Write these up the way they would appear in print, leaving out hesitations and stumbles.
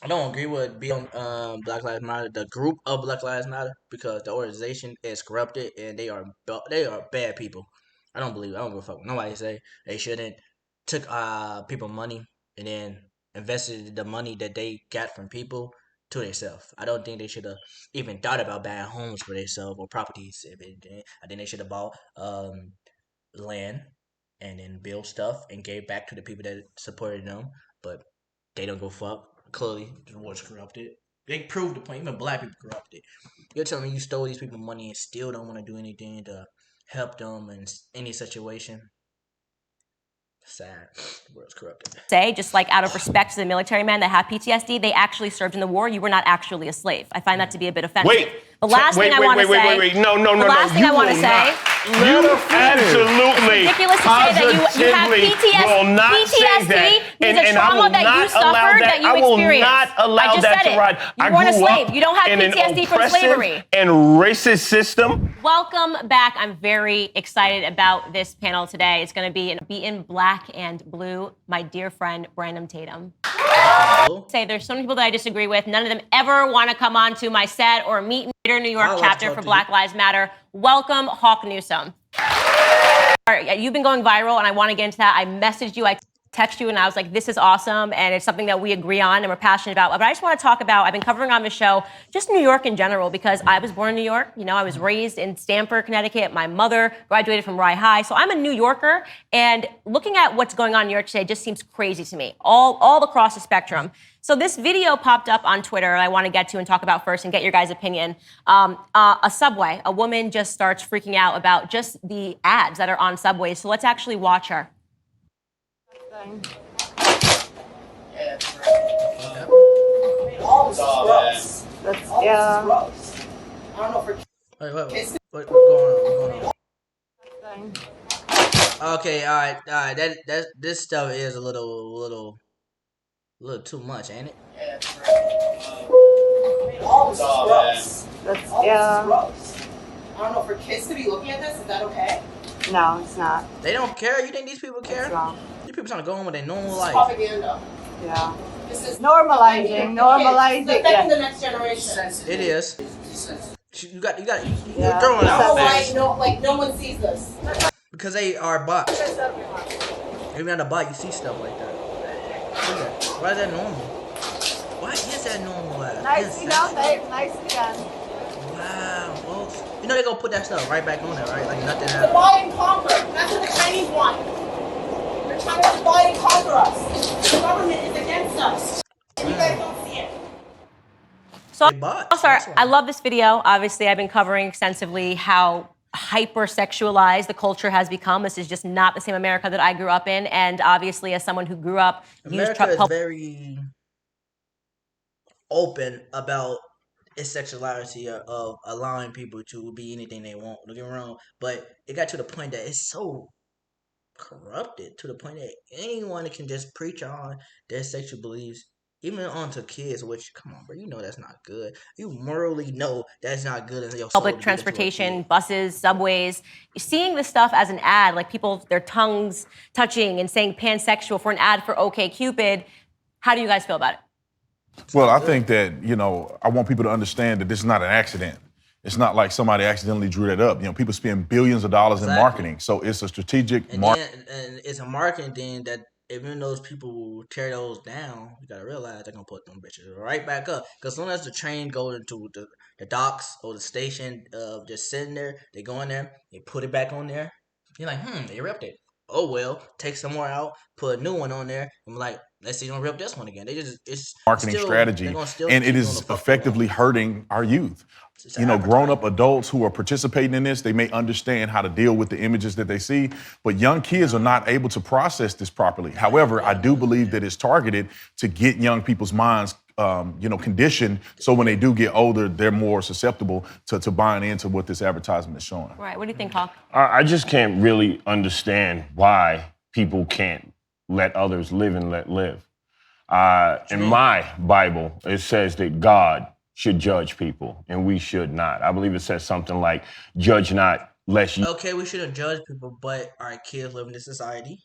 I don't agree with being Black Lives Matter, the group of Black Lives Matter, because the organization is corrupted and they are bad people. I don't give a fuck. Nobody say they shouldn't took people money and then invested the money that they got from people to themselves. I don't think they should have even thought about buying homes for themselves or properties. I think they should have bought land and then build stuff and gave back to the people that supported them. But they don't go fuck. Clearly, the war's corrupted. They proved the point. Even black people corrupted. You're telling me you stole these people money and still don't want to do anything to help them in any situation? Sad. The world's corrupted. Say, just like out of respect to the military men that have PTSD, they actually served in the war. You were not actually a slave. I find that to be a bit offensive. Wait. The last thing I want to say. Wait. No. The last thing I want to say. You absolutely, It's ridiculous to say that you have will not say that. Means a trauma that you suffered, that you experienced. I will not allow that to ride. You weren't a slave. You don't have PTSD from slavery. And racist system. Welcome back. I'm very excited about this panel today. It's going to be in black and blue. My dear friend, Brandon Tatum. Say there's so many people that I disagree with. None of them ever want to come on to my set or meet me in New York chapter for Black Lives Matter. Welcome, Hawk Newsome. You've been going viral, and I want to get into that. I messaged you, I texted you, and I was like, this is awesome, and it's something that we agree on and we're passionate about. But I just want to talk about, I've been covering on the show, just New York in general, because I was born in New York. You know, I was raised in Stamford, Connecticut. My mother graduated from Rye High. So I'm a New Yorker, and looking at what's going on in New York today just seems crazy to me, all across the spectrum. So this video popped up on Twitter I want to get to and talk about first and get your guys' opinion. A Subway, a woman just starts freaking out about just the ads that are on Subways. So let's actually watch her. Yeah. I don't know Wait, what's going on? Okay, all right. This stuff is a little too much, ain't it? Yeah. I don't know, for kids to be looking at this, is that okay? No, it's not. They don't care? You think these people care? It's wrong. These people trying to go on with their normal This is life. propaganda. Yeah. This is Normalizing. affecting Yeah. the next generation. It is. You're Yeah. throwing I don't know out why no one sees this. because they are bots. Even on a bot, you see stuff like that. Look at that. Why is that normal? Why is that normal? Nicely done, babe. Nicely done. Wow, folks. You know they're gonna put that stuff right back on there, right? Like nothing happened. Divide and conquer. That's what the Chinese want. They're trying to divide and conquer us. The government is against us. And you guys don't see it. So They bots, I'll start. that's why. I love this video. Obviously, I've been covering extensively how hypersexualized the culture has become. This is just not the same America that I grew up in. And obviously, as someone who grew up, America is very open about its sexuality of allowing people to be anything they want. Don't get me wrong, but it got to the point that it's so corrupted to the point that anyone can just preach on their sexual beliefs, even onto kids. Which, come on, bro, you know that's not good. You morally know that's not good. In your soul public to do that to a transportation, kid. buses, subways, seeing this stuff as an ad, like people, their tongues touching and saying pansexual for an ad for OkCupid. How do you guys feel about it? Well, I think that, I want people to understand that this is not an accident. It's not like somebody accidentally drew that up. People spend billions of dollars in marketing. So it's a strategic And it's a marketing thing that even those people tear those down, you gotta realize they're gonna put them bitches right back up. Because as soon as the train goes into the docks or the station, just sitting there, they go in there, they put it back on there. You're like, they ripped it. Oh well, take some more out, put a new one on there. I'm like, let's see, don't rip this one again. It's marketing strategy, and it is effectively hurting our youth. Grown-up adults who are participating in this, they may understand how to deal with the images that they see, but young kids are not able to process this properly. However, I do believe that it's targeted to get young people's minds conditioned, so when they do get older, they're more susceptible to buying into what this advertisement is showing. Right. What do you think, Hawk? I just can't really understand why people can't let others live and let live. In my Bible, it says that God should judge people, and we should not. I believe it says something like, judge not lest you... Okay, we shouldn't judge people, but our kids live in this society.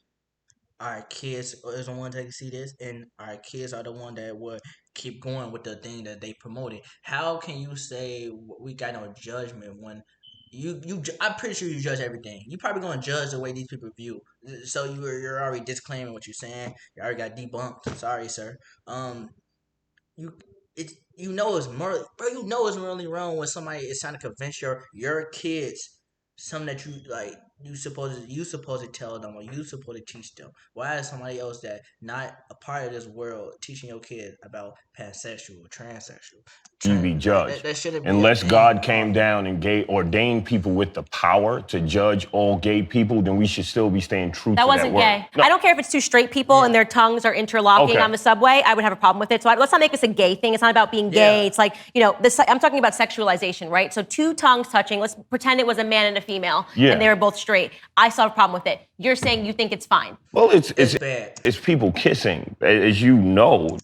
our kids is the one that can see this, and our kids are the one that would keep going with the thing that they promoted. How can you say we got no judgment when I'm pretty sure you judge everything. You probably gonna judge the way these people view. So you're already disclaiming what you're saying. You already got debunked. Sorry, sir. You it's it's morally, bro. You know it's morally wrong when somebody is trying to convince your kids something that you supposed to tell them or you supposed to teach them. Why is somebody else that not a part of this world teaching your kids about pansexual, transsexual, You be judged. that shouldn't be Unless a thing. God came down and ordained people with the power to judge all gay people, then we should still be staying true to That that wasn't word. gay. No. I don't care if it's two straight people and their tongues are interlocking Okay. on the subway. I would have a problem with it. So let's not make this a gay thing. It's not about being gay. Yeah. It's like, I'm talking about sexualization, right? So two tongues touching. Let's pretend it was a man and a female, Yeah. and they were both straight. I saw a problem with it. You're saying you think it's fine. Well, it's bad. It's people kissing, as you know.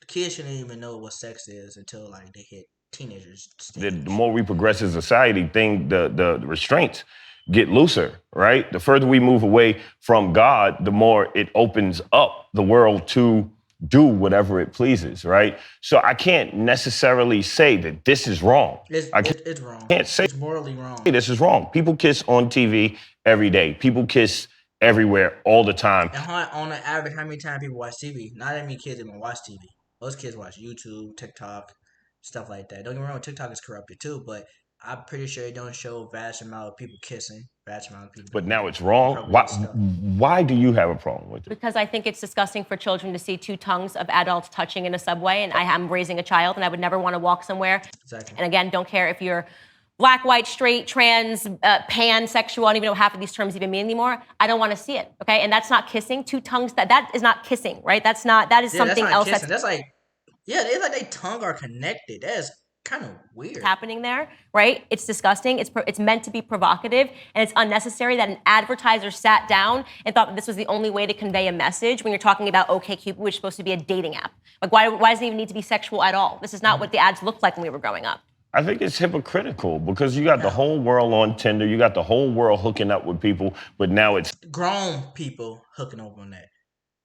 Kids shouldn't even know what sex is until like they hit teenagers The stage. more we progress as a society, the restraints get looser, right? The further we move away from God, the more it opens up the world to do whatever it pleases, right? So I can't necessarily say that this is wrong. It's wrong. Can't say It's morally wrong. this is wrong. People kiss on TV every day. People kiss everywhere all the time. And on the average, how many times people watch TV? Not that many kids even watch TV. Most kids watch YouTube, TikTok, stuff like that. Don't get me wrong, TikTok is corrupted too, but I'm pretty sure it don't show vast amount of people kissing, vast amount of people. But now it's wrong. Why do you have a problem with it? Because I think it's disgusting for children to see two tongues of adults touching in a subway, and I am raising a child, and I would never want to walk somewhere. Exactly. And again, don't care if you're black, white, straight, trans, pansexual. I don't even know what half of these terms even mean anymore. I don't want to see it, okay? And that's not kissing. Two tongues, that is not kissing, right? That is something else kissing. That's like, it's like they tongue are connected. That is kind of weird. happening there, right? It's disgusting. It's meant to be provocative, and it's unnecessary that an advertiser sat down and thought that this was the only way to convey a message when you're talking about OkCupid, which is supposed to be a dating app. Like, why does it even need to be sexual at all? This is not what the ads looked like when we were growing up. I think it's hypocritical because you got the whole world on Tinder, you got the whole world hooking up with people, but now it's grown people hooking up on that.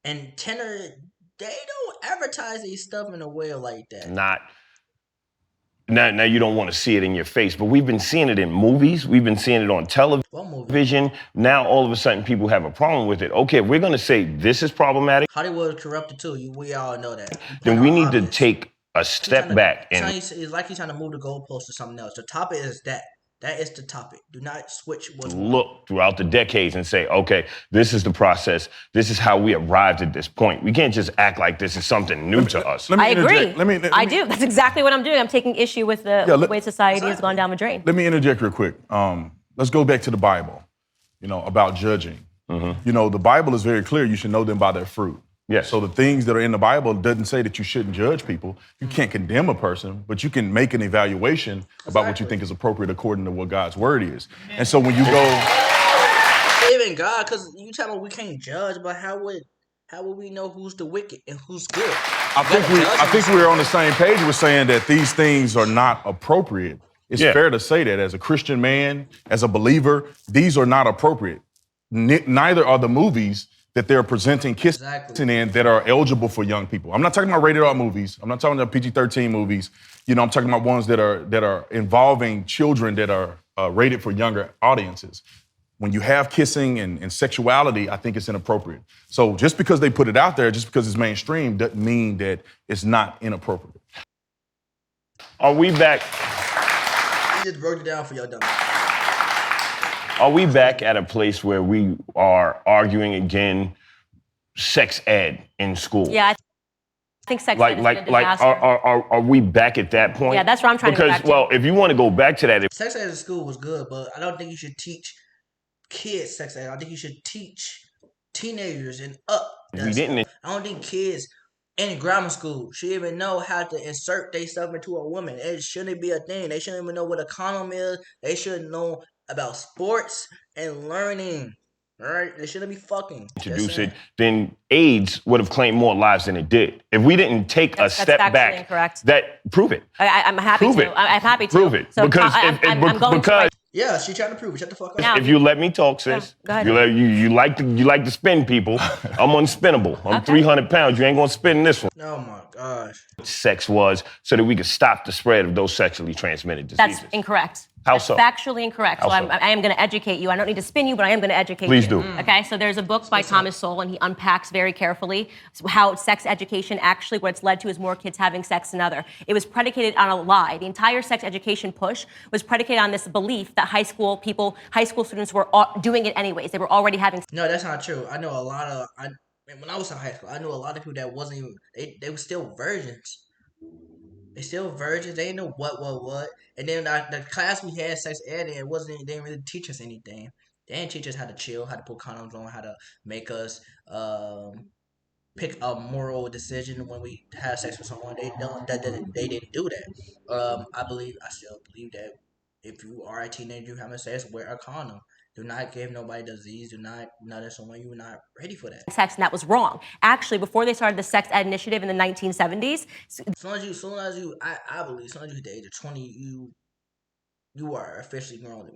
And Tinder, they don't advertise these stuff in a way like that. not. Now you don't want to see it in your face, but we've been seeing it in movies. We've been seeing it on television. Now all of a sudden people have a problem with it. Okay, if we're going to say this is problematic, Hollywood is corrupted too. We all know that. then we need to take a step back. And it's like he's trying to move the goalpost to something else. The topic is that. That is the topic. Do not switch what's look throughout the decades and say, okay, this is the process. This is how we arrived at this point. We can't just act like this is something new to us. I agree. I do. That's exactly what I'm doing. I'm taking issue with the way society has gone down the drain. Let me interject real quick. Let's go back to the Bible, about judging. The Bible is very clear. You should know them by their fruit. Yes. So the things that are in the Bible doesn't say that you shouldn't judge people. You can't condemn a person, but you can make an evaluation about what you think is appropriate according to what God's word is. And so when you go, even God, because you tell me we can't judge, but how would we know who's the wicked and who's good? I think we're on the same page. We're saying that these things are not appropriate. It's fair to say that as a Christian man, as a believer, these are not appropriate. Neither are the movies that they're presenting kissing in that are eligible for young people. I'm not talking about rated R movies. I'm not talking about PG-13 movies. I'm talking about ones that are involving children that are rated for younger audiences. When you have kissing and sexuality, I think it's inappropriate. So just because they put it out there, just because it's mainstream, doesn't mean that it's not inappropriate. Are we back? You just broke it down for your dumb. Are we back at a place where we are arguing again sex ed in school? Yeah, I think sex ed is a disaster. Are we back at that point? Yeah, that's where I'm trying to go back to. Well, if you want to go back to that. Sex ed in school was good, but I don't think you should teach kids sex ed. I think you should teach teenagers and up. We didn't. I don't think kids in grammar school should even know how to insert themselves into a woman. It shouldn't be a thing. They shouldn't even know what a condom is. They should know about sports and learning. All right? They shouldn't be fucking. Introduce it, then AIDS would have claimed more lives than it did. If we didn't take a step back, incorrect. Prove it. I'm happy Prove to. it. I'm happy to. Prove it. So Because I'm going to Yeah, she trying to prove it. Shut the fuck up. Now- If you let me talk, sis. Go ahead. You like to spin people. I'm unspinnable. I'm 300 pounds. You ain't gonna spin this one. Oh my gosh. Sex was so that we could stop the spread of those sexually transmitted diseases. That's incorrect. How That's so? Factually incorrect. How So so? I am going to educate you. I don't need to spin you, but I am going to educate Please you. do. Okay, so there's a book by Thomas Sowell, and he unpacks very carefully how sex education actually, what it's led to is more kids having sex than other. It was predicated on a lie. The entire sex education push was predicated on this belief that high school students were doing it anyways. They were already having sex. No, that's not true. I know a lot of. When I was in high school, I knew a lot of people that wasn't even. They were still virgins. They still virgins. They didn't know what. And then the class we had, sex ed, it wasn't. They didn't really teach us anything. They didn't teach us how to chill, how to put condoms on, how to make us pick a moral decision when we have sex with someone. They don't. They didn't do that. I still believe that if you are a teenager having sex, wear a condom. Do not give nobody disease. Do not nut someone you're not ready for that. Sex, and that was wrong. Actually, before they started the sex ed initiative in the 1970s, As long as you, I believe, as long as you hit the age of 20, you are officially grown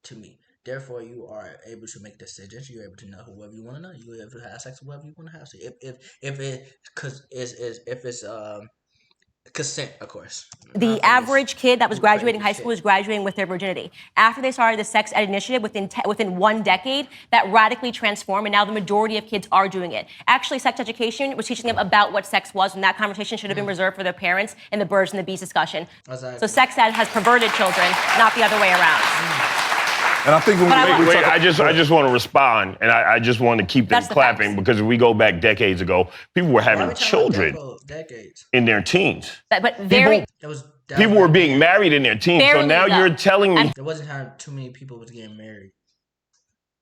to me. Therefore, you are able to make decisions. You're able to know whoever you want to know. You're able to have sex with whoever you want to have sex. If it's consent, of course. the average kid that was graduating high school was graduating with their virginity. After they started the sex ed initiative, within 1 decade, that radically transformed, and now the majority of kids are doing it. Actually, sex education was teaching them about what sex was, and that conversation should have been reserved for their parents in the birds and the bees discussion. Exactly. So sex ed has perverted children, not the other way around. And I think when we I just want to respond, and I just want to keep them That's the clapping facts. because if we go back decades ago, people were Why having we talking about children decades. in their teens. But very, It was People were being married in their teens. So Barely, now though. you're telling me There wasn't how too many people was getting married.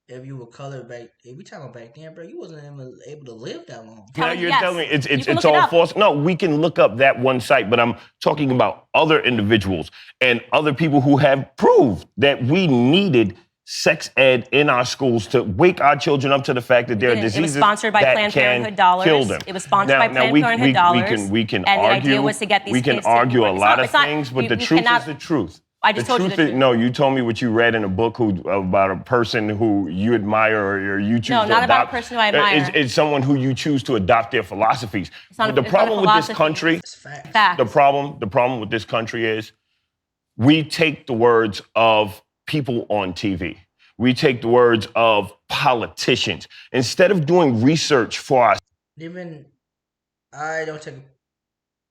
If you were colored back, if we talking back then, bro, you wasn't even able to live that long. now you're Yes. telling me You can it's look it all up. false. No, we can look up that one site, but I'm talking about other individuals and other people who have proved that we needed sex ed in our schools to wake our children up to the fact that there are diseases it was sponsored by that Planned can Parenthood dollars. kill them. It was sponsored by Planned we, Parenthood we, dollars. We can and argue. the idea was to get these we can kids to argue a work. lot of It's not- things, but you- the you truth cannot- is the truth. I just told you the truth. No, you told me what you read in a book about a person who you admire or you choose No, to not adopt. about a person who I admire. It's someone who you choose to adopt their philosophies. not- The it's not a problem with this philosophy. country, It's fact. Facts. the problem with this country is we take the words of people on TV. We take the words of politicians. Instead of doing research for our Even I don't take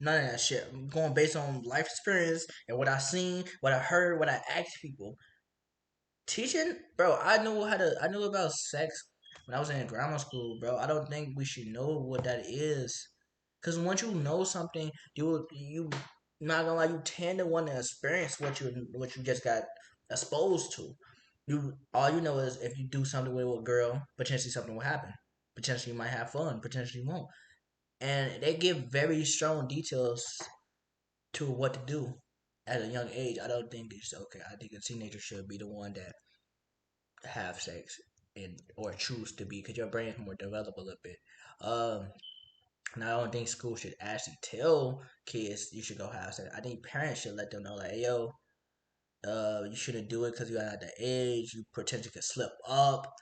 none of that shit. I'm going based on life experience and what I seen, what I heard, what I asked people. Teaching, bro, I knew about sex when I was in grammar school, bro. I don't think we should know what that is. Cause once you know something, you not gonna lie, you tend to want to experience what you just got exposed to. All you know is if you do something with a girl, potentially something will happen. Potentially you might have fun, potentially you won't. And they give very strong details to what to do at a young age. I don't think it's okay. I think a teenager should be the one that have sex or choose to be, because your brain is more developed a little bit. And I don't think school should actually tell kids you should go have sex. I think parents should let them know, like, hey, yo, you shouldn't do it because you're not at the age. You potentially could slip up.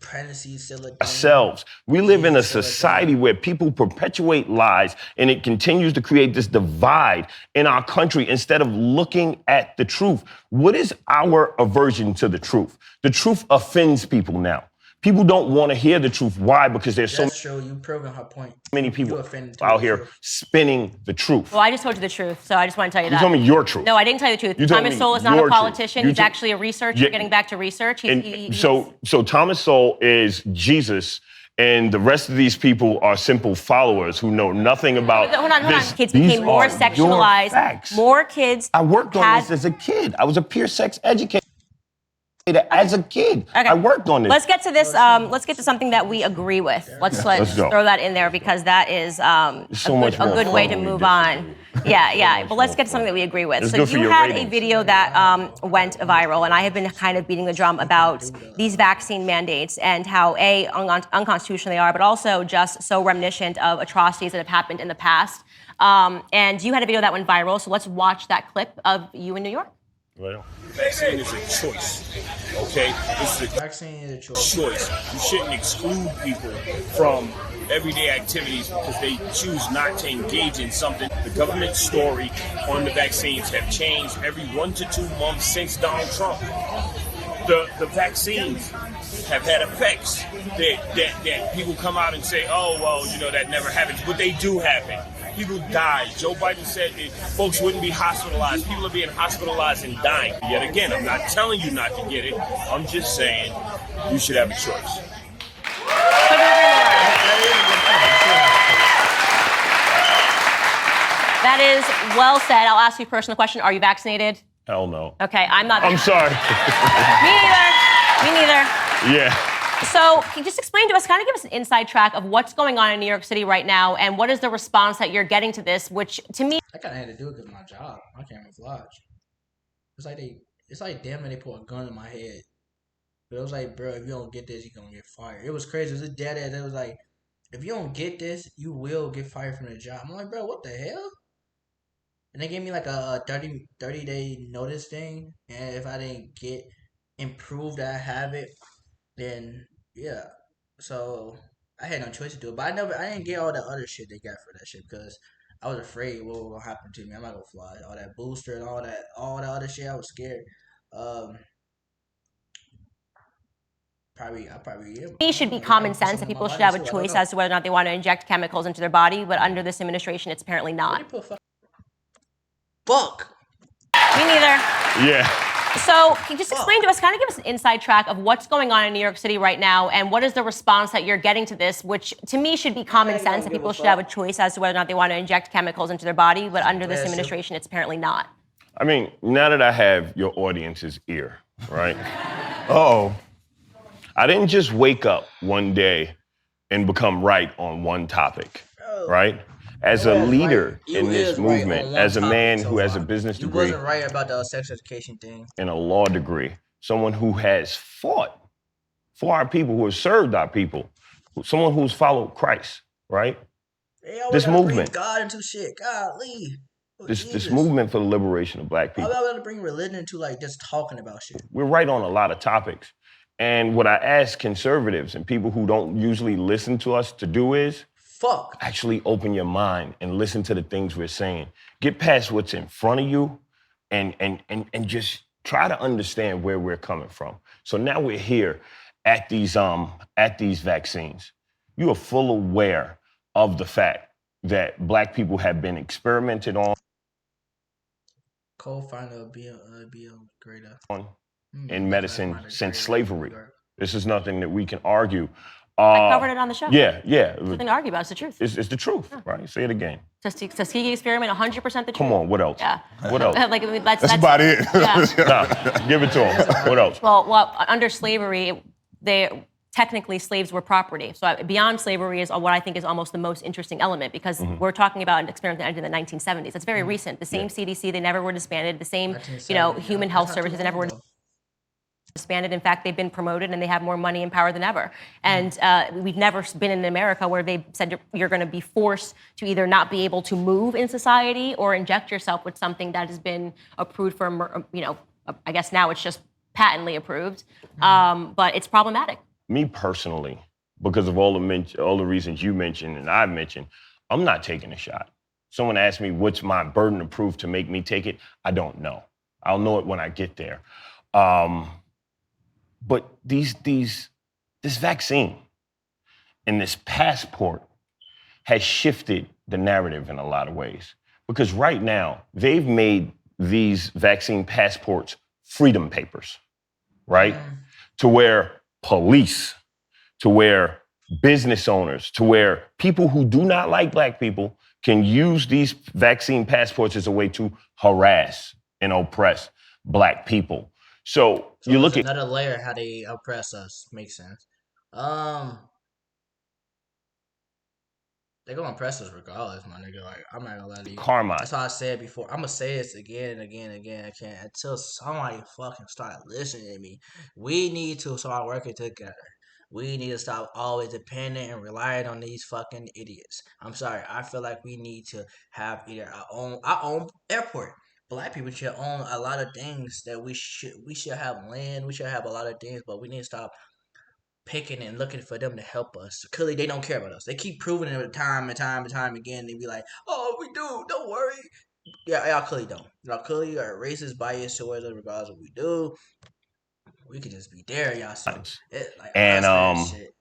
Pregnancy is still a thing. ourselves. We live in a Disease is still a society thing. where people perpetuate lies and it continues to create this divide in our country instead of looking at the truth. What is our aversion to the truth? The truth offends people now. People don't want to hear the truth. Why? Because there's so That's true. You proven her point. many You people offended to out the here truth. spinning the truth. Well, I just told you the truth, so I just want to tell you You that. told me your truth. No, I didn't tell you the truth. You told Thomas me Sowell is not your a truth. politician. You He's to- actually a researcher. Yeah. Getting back to research. So Thomas Sowell is Jesus, and the rest of these people are simple followers who know nothing about Hold on. this. Kids These became more are your sexualized. facts. More kids. I worked on had- this as a kid. I was a peer sex educator as a kid. Okay. I worked on this. Let's get to this. Let's get to something that we agree with. Let's go. throw that in there because that is so much a more good way fun to when we move disagree. on. Yeah. much But let's more get to something that we agree with. It's So good for you your had a ratings. video that went viral, and I have been kind of beating the drum about these vaccine mandates and how unconstitutional they are, but also just so reminiscent of atrocities that have happened in the past. And you had a video that went viral, so let's watch that clip of you in New York. Well, Vaccine is a choice, okay? This is a Vaccine is a choice. choice. You shouldn't exclude people from everyday activities because they choose not to engage in something. The government story on the vaccines have changed every 1 to 2 months since Donald Trump. The vaccines have had effects that people come out and say, oh, well, you know, that never happens. But they do happen. People die. Joe Biden said that folks wouldn't be hospitalized. People are being hospitalized and dying. Yet again, I'm not telling you not to get it. I'm just saying you should have a choice. That is well said. I'll ask you a personal question. Are you vaccinated? hell no. Okay, I'm not. I'm sorry. Me neither. Yeah. So can you just explain to us, kind of give us an inside track of what's going on in New York City right now, and what is the response that you're getting to this, which to me... I kind of had to do it because of my job. I can't even flash. It's like damn it, they put a gun in my head. But it was like, bro, if you don't get this, you're going to get fired. It was crazy. It was a dead end. It was like, if you don't get this, you will get fired from the job. I'm like, bro, what the hell? And they gave me like a 30-day notice thing. And if I didn't get improved that habit, then yeah. So I had no choice to do it. But I didn't get all the other shit they got for that shit because I was afraid what was gonna happen to me. I'm not gonna fly. All that booster and all the other shit, I was scared. I probably am. It should be common sense that people should have a choice as to whether or not they want to inject chemicals into their body, but under this administration, it's apparently not. Fuck. Me neither. Yeah. So can you just explain to us, kind of give us an inside track of what's going on in New York City right now, and what is the response that you're getting to this, which to me should be common sense that people should have a choice as to whether or not they want to inject chemicals into their body, but under this administration, it's apparently not. I mean, now that I have your audience's ear, right? Uh-oh. I didn't just wake up one day and become right on one topic, right? As a leader in this movement, as a man who has a business degree, you wasn't right about the sex education thing, and a law degree, someone who has fought for our people, who has served our people, someone who's followed Christ, right? This movement, God into shit, golly. This movement for the liberation of black people. I'm about to bring religion into like just talking about shit. We're right on a lot of topics. And what I ask conservatives and people who don't usually listen to us to do is actually open your mind and listen to the things we're saying. Get past what's in front of you and just try to understand where we're coming from. So now we're here at these vaccines. You are full aware of the fact that black people have been experimented on. Co-founder BL Greater. In medicine since slavery. This is nothing that we can argue. I covered it on the show. Yeah. There's nothing to argue about. It's the truth. It's the truth, right? Say it again. Tuskegee experiment, 100% the truth. Come on, what else? Yeah. What else? That's about it. Yeah. Nah, give it to him. What else? Well, under slavery, technically slaves were property. So beyond slavery is what I think is almost the most interesting element, because we're talking about an experiment that ended in the 1970s. That's very recent. The same CDC, they never were disbanded. The same, human health services, they never were disbanded. In fact, they've been promoted and they have more money and power than ever. And we've never been in America where they said you're going to be forced to either not be able to move in society or inject yourself with something that has been approved for, I guess now it's just patently approved. But it's problematic. Me personally, because of all the reasons you mentioned and I've mentioned, I'm not taking a shot. Someone asked me what's my burden of proof to make me take it. I don't know. I'll know it when I get there. But this vaccine and this passport has shifted the narrative in a lot of ways. Because right now, they've made these vaccine passports freedom papers, right? To where police, to where business owners, to where people who do not like black people can use these vaccine passports as a way to harass and oppress black people. So you look at another layer how they oppress us. Makes sense. They're gonna oppress us regardless, my nigga. Like, I'm not gonna lie to you. Karma. That's why I said before. I'm gonna say this again and again and again. I can't until somebody fucking start listening to me. We need to start working together. We need to stop always depending and relying on these fucking idiots. I'm sorry. I feel like we need to have either our own airport. black people should own a lot of things that we should have land. We should have a lot of things, but we need to stop picking and looking for them to help us. Clearly, they don't care about us. They keep proving it time and time and time again. They be like, "Oh, we do. Don't worry." Yeah, y'all clearly don't. Y'all clearly are racist, biased towards us, regardless of what we do. We could just be there, y'all. So like I And experience shit,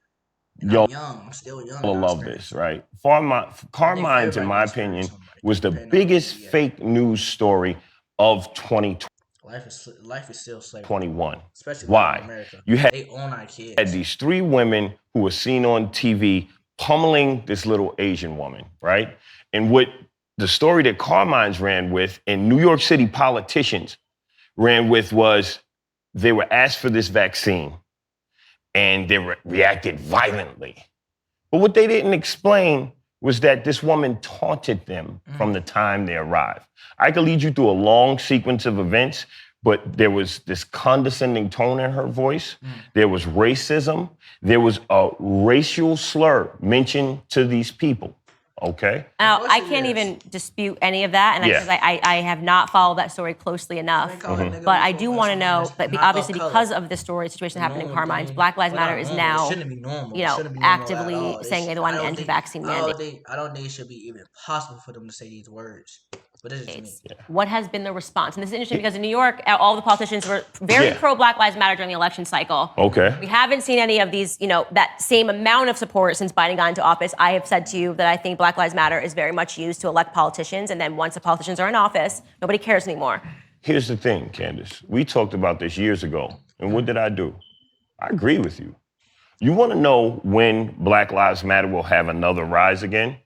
and I'm y'all young. I'm still young. And I love experience this, it. right? I think Carmine's, in everybody gonna my experience opinion, something, was the depending on where biggest you be at. fake news story of 2021. Life is still slavery, especially living in Why? America. You had They own our kids. these 3 women who were seen on TV pummeling this little Asian woman, right? And what the story that Carmine's ran with and New York City politicians ran with was they were asked for this vaccine and they reacted violently. But what they didn't explain was that this woman taunted them from the time they arrived. I could lead you through a long sequence of events, but there was this condescending tone in her voice. There was racism. There was a racial slur mentioned to these people. Okay? Now, course I it can't is. even dispute any of that, and Yeah. because I have not followed that story closely enough. They call that nigga But I before do us want to on know this, that not obviously of color. because of the story situation that happened in Normal Carmine's, thing. Black Lives Well, not Matter is normal. It now, shouldn't be normal. you It know, shouldn't be normal at actively all. saying they I want to don't end the think. vaccine mandate. I don't think it should be even possible for them to say these words. But this is just me. What has been the response? And this is interesting because in New York, all the politicians were very Yeah. pro Black Lives Matter during the election cycle. Okay. We haven't seen any of these, that same amount of support since Biden got into office. I have said to you that I think Black Lives Matter is very much used to elect politicians, and then once the politicians are in office, nobody cares anymore. Here's the thing, Candace. We talked about this years ago. And what did I do? I agree with you. You want to know when Black Lives Matter will have another rise again?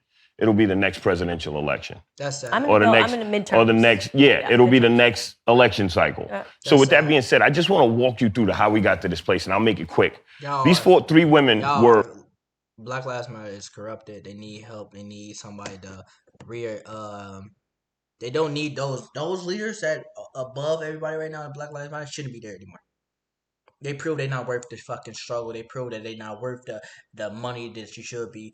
It'll be the next presidential election. That's sad. I'm Or the in next, the midterms. or the next, it'll be the next election cycle. So with that sad. being said, I just want to walk you through to how we got to this place, and I'll make it quick. Y'all These are- 3 women Y'all, were Black Lives Matter is corrupted. They need help. They need somebody to they don't need those leaders that above everybody right now in Black Lives Matter shouldn't be there anymore. They prove they're not worth the fucking struggle. They prove that they're not worth the money that you should be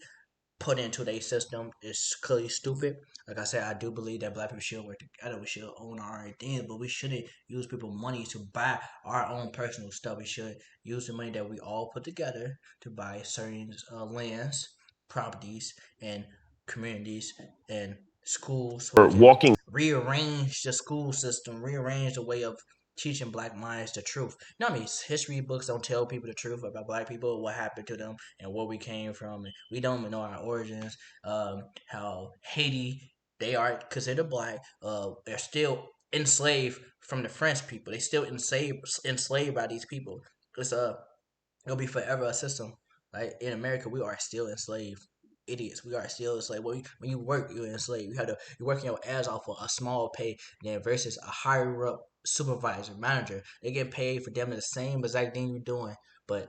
put into their system. Is clearly stupid. Like I said, I do believe that black people should work together. We should own our own things, but we shouldn't use people's money to buy our own personal stuff. We should use the money that we all put together to buy certain lands, properties, and communities and schools, so we can walking rearrange the school system, rearrange the way of teaching black minds the truth. You know how many history books don't tell people the truth about black people, what happened to them, and where we came from, and we don't even know our origins. How Haiti, they are considered black. They're still enslaved from the French people. They still enslaved by these people. It's it'll be forever a system. Like in America, we are still enslaved. Idiots, we are still enslaved. When you work, you're enslaved. You're working your ass off for a small pay, then versus a higher up supervisor, manager. They get paid for them the same exact thing you're doing, but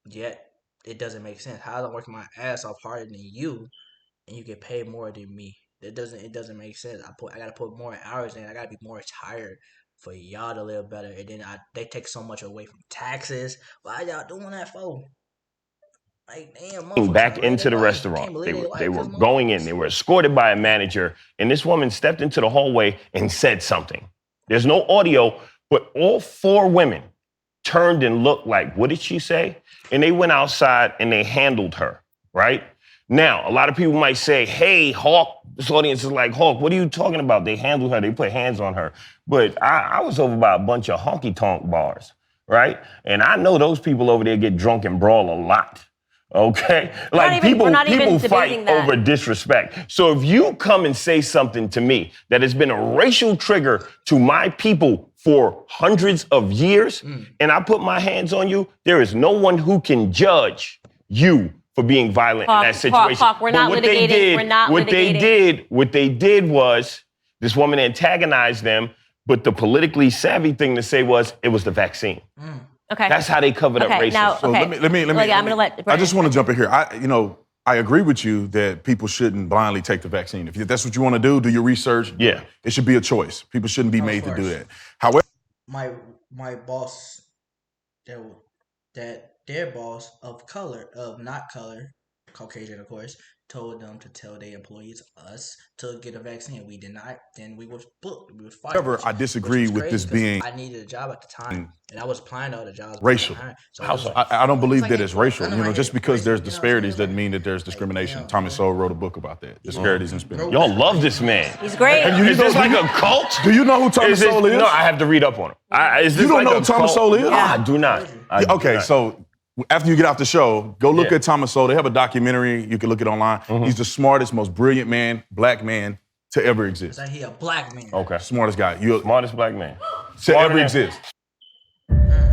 yet it doesn't make sense. How am I working my ass off harder than you, and you get paid more than me? It doesn't make sense. I gotta put more hours in. I gotta be more tired for y'all to live better, and then they take so much away from taxes. Why y'all doing that for? Like damn, motherfuckers back trying to live into the their life. restaurant. Can't They believe were their they life were 'cause going in. motherfuckers. They were escorted by a manager, and this woman stepped into the hallway and said something. There's no audio, but all 4 women turned and looked like, what did she say? And they went outside and they handled her, right? Now, a lot of people might say, hey, Hawk, this audience is like, Hawk, what are you talking about? They handled her, they put hands on her. But I was over by a bunch of honky-tonk bars, right? And I know those people over there get drunk and brawl a lot. Okay, like we're not even people fight debating that. over disrespect. So if you come and say something to me that has been a racial trigger to my people for hundreds of years, and I put my hands on you, there is no one who can judge you for being violent in that situation. Hawk, we're not litigating. We're not litigating. What they did was this woman antagonized them, but the politically savvy thing to say was it was the vaccine. Okay. That's how they covered up racism. Now, So let me. I'm going to let. I just want to jump in here. I agree with you that people shouldn't blindly take the vaccine. If that's what you want to do your research. Yeah. It should be a choice. People shouldn't be made to do that. However, my boss, that their boss of color, of not color, Caucasian of course, told them to tell their employees, us, to get a vaccine. We did not. Then we was booked. We was fired. However, I disagree with this being I needed a job at the time, and I was applying to other jobs. racial. So How so? I don't believe like that a- it's racial. You know, just because there's disparities doesn't doesn't mean that there's discrimination. damn, Thomas bro. Sowell wrote a book about that. Disparities and discrimination. Y'all love this man. He's great. Is this like a cult? Do you know who Thomas Sowell is? No, I have to read up on him. Is this You don't like know a who Thomas cult? Sowell is? No, I do not. I do Okay, not. so after you get off the show, go look Yeah. at Thomas Sowell. They have a documentary. You can look it online. He's the smartest, most brilliant man, black man to ever exist. Like he a black man. Okay. Smartest guy you Smartest black man. to ever than- exist.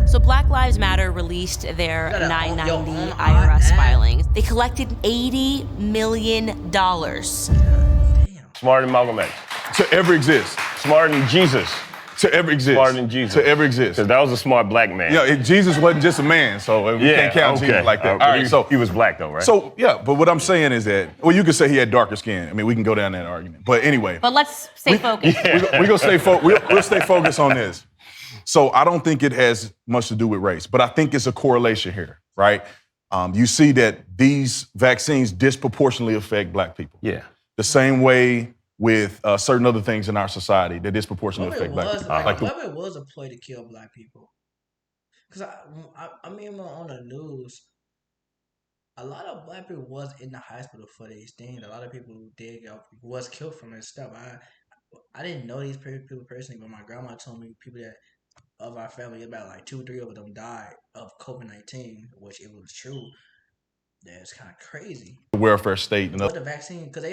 So Black Lives Matter released their Gotta own 990 your own IRS ad. filings. They collected $80 million. Damn. Smarter than Malcolm X. To ever exist. Smarter than Jesus. To ever exist. Smarter than Jesus. To ever exist. Because that was a smart black man. Yeah, Jesus wasn't just a man, so we can't count Jesus like that. But All right, so he was black though, right? So yeah, but what I'm saying is that, well, you could say he had darker skin. I mean, we can go down that argument. But anyway, But let's stay focused. we're gonna stay we'll stay focused on this. So I don't think it has much to do with race, but I think it's a correlation here, right? You see that these vaccines disproportionately affect black people. yeah. The same way with certain other things in our society that disproportionately affect black people. Like the- What if it was a ploy to kill black people? Because I mean, on the news, a lot of black people was in the hospital for these things. A lot of people was killed from this stuff. I didn't know these people personally, but my grandma told me people that of our family, about like 2-3 of them died of COVID-19, which it was true. That's kind of crazy. welfare state and But other the vaccine, because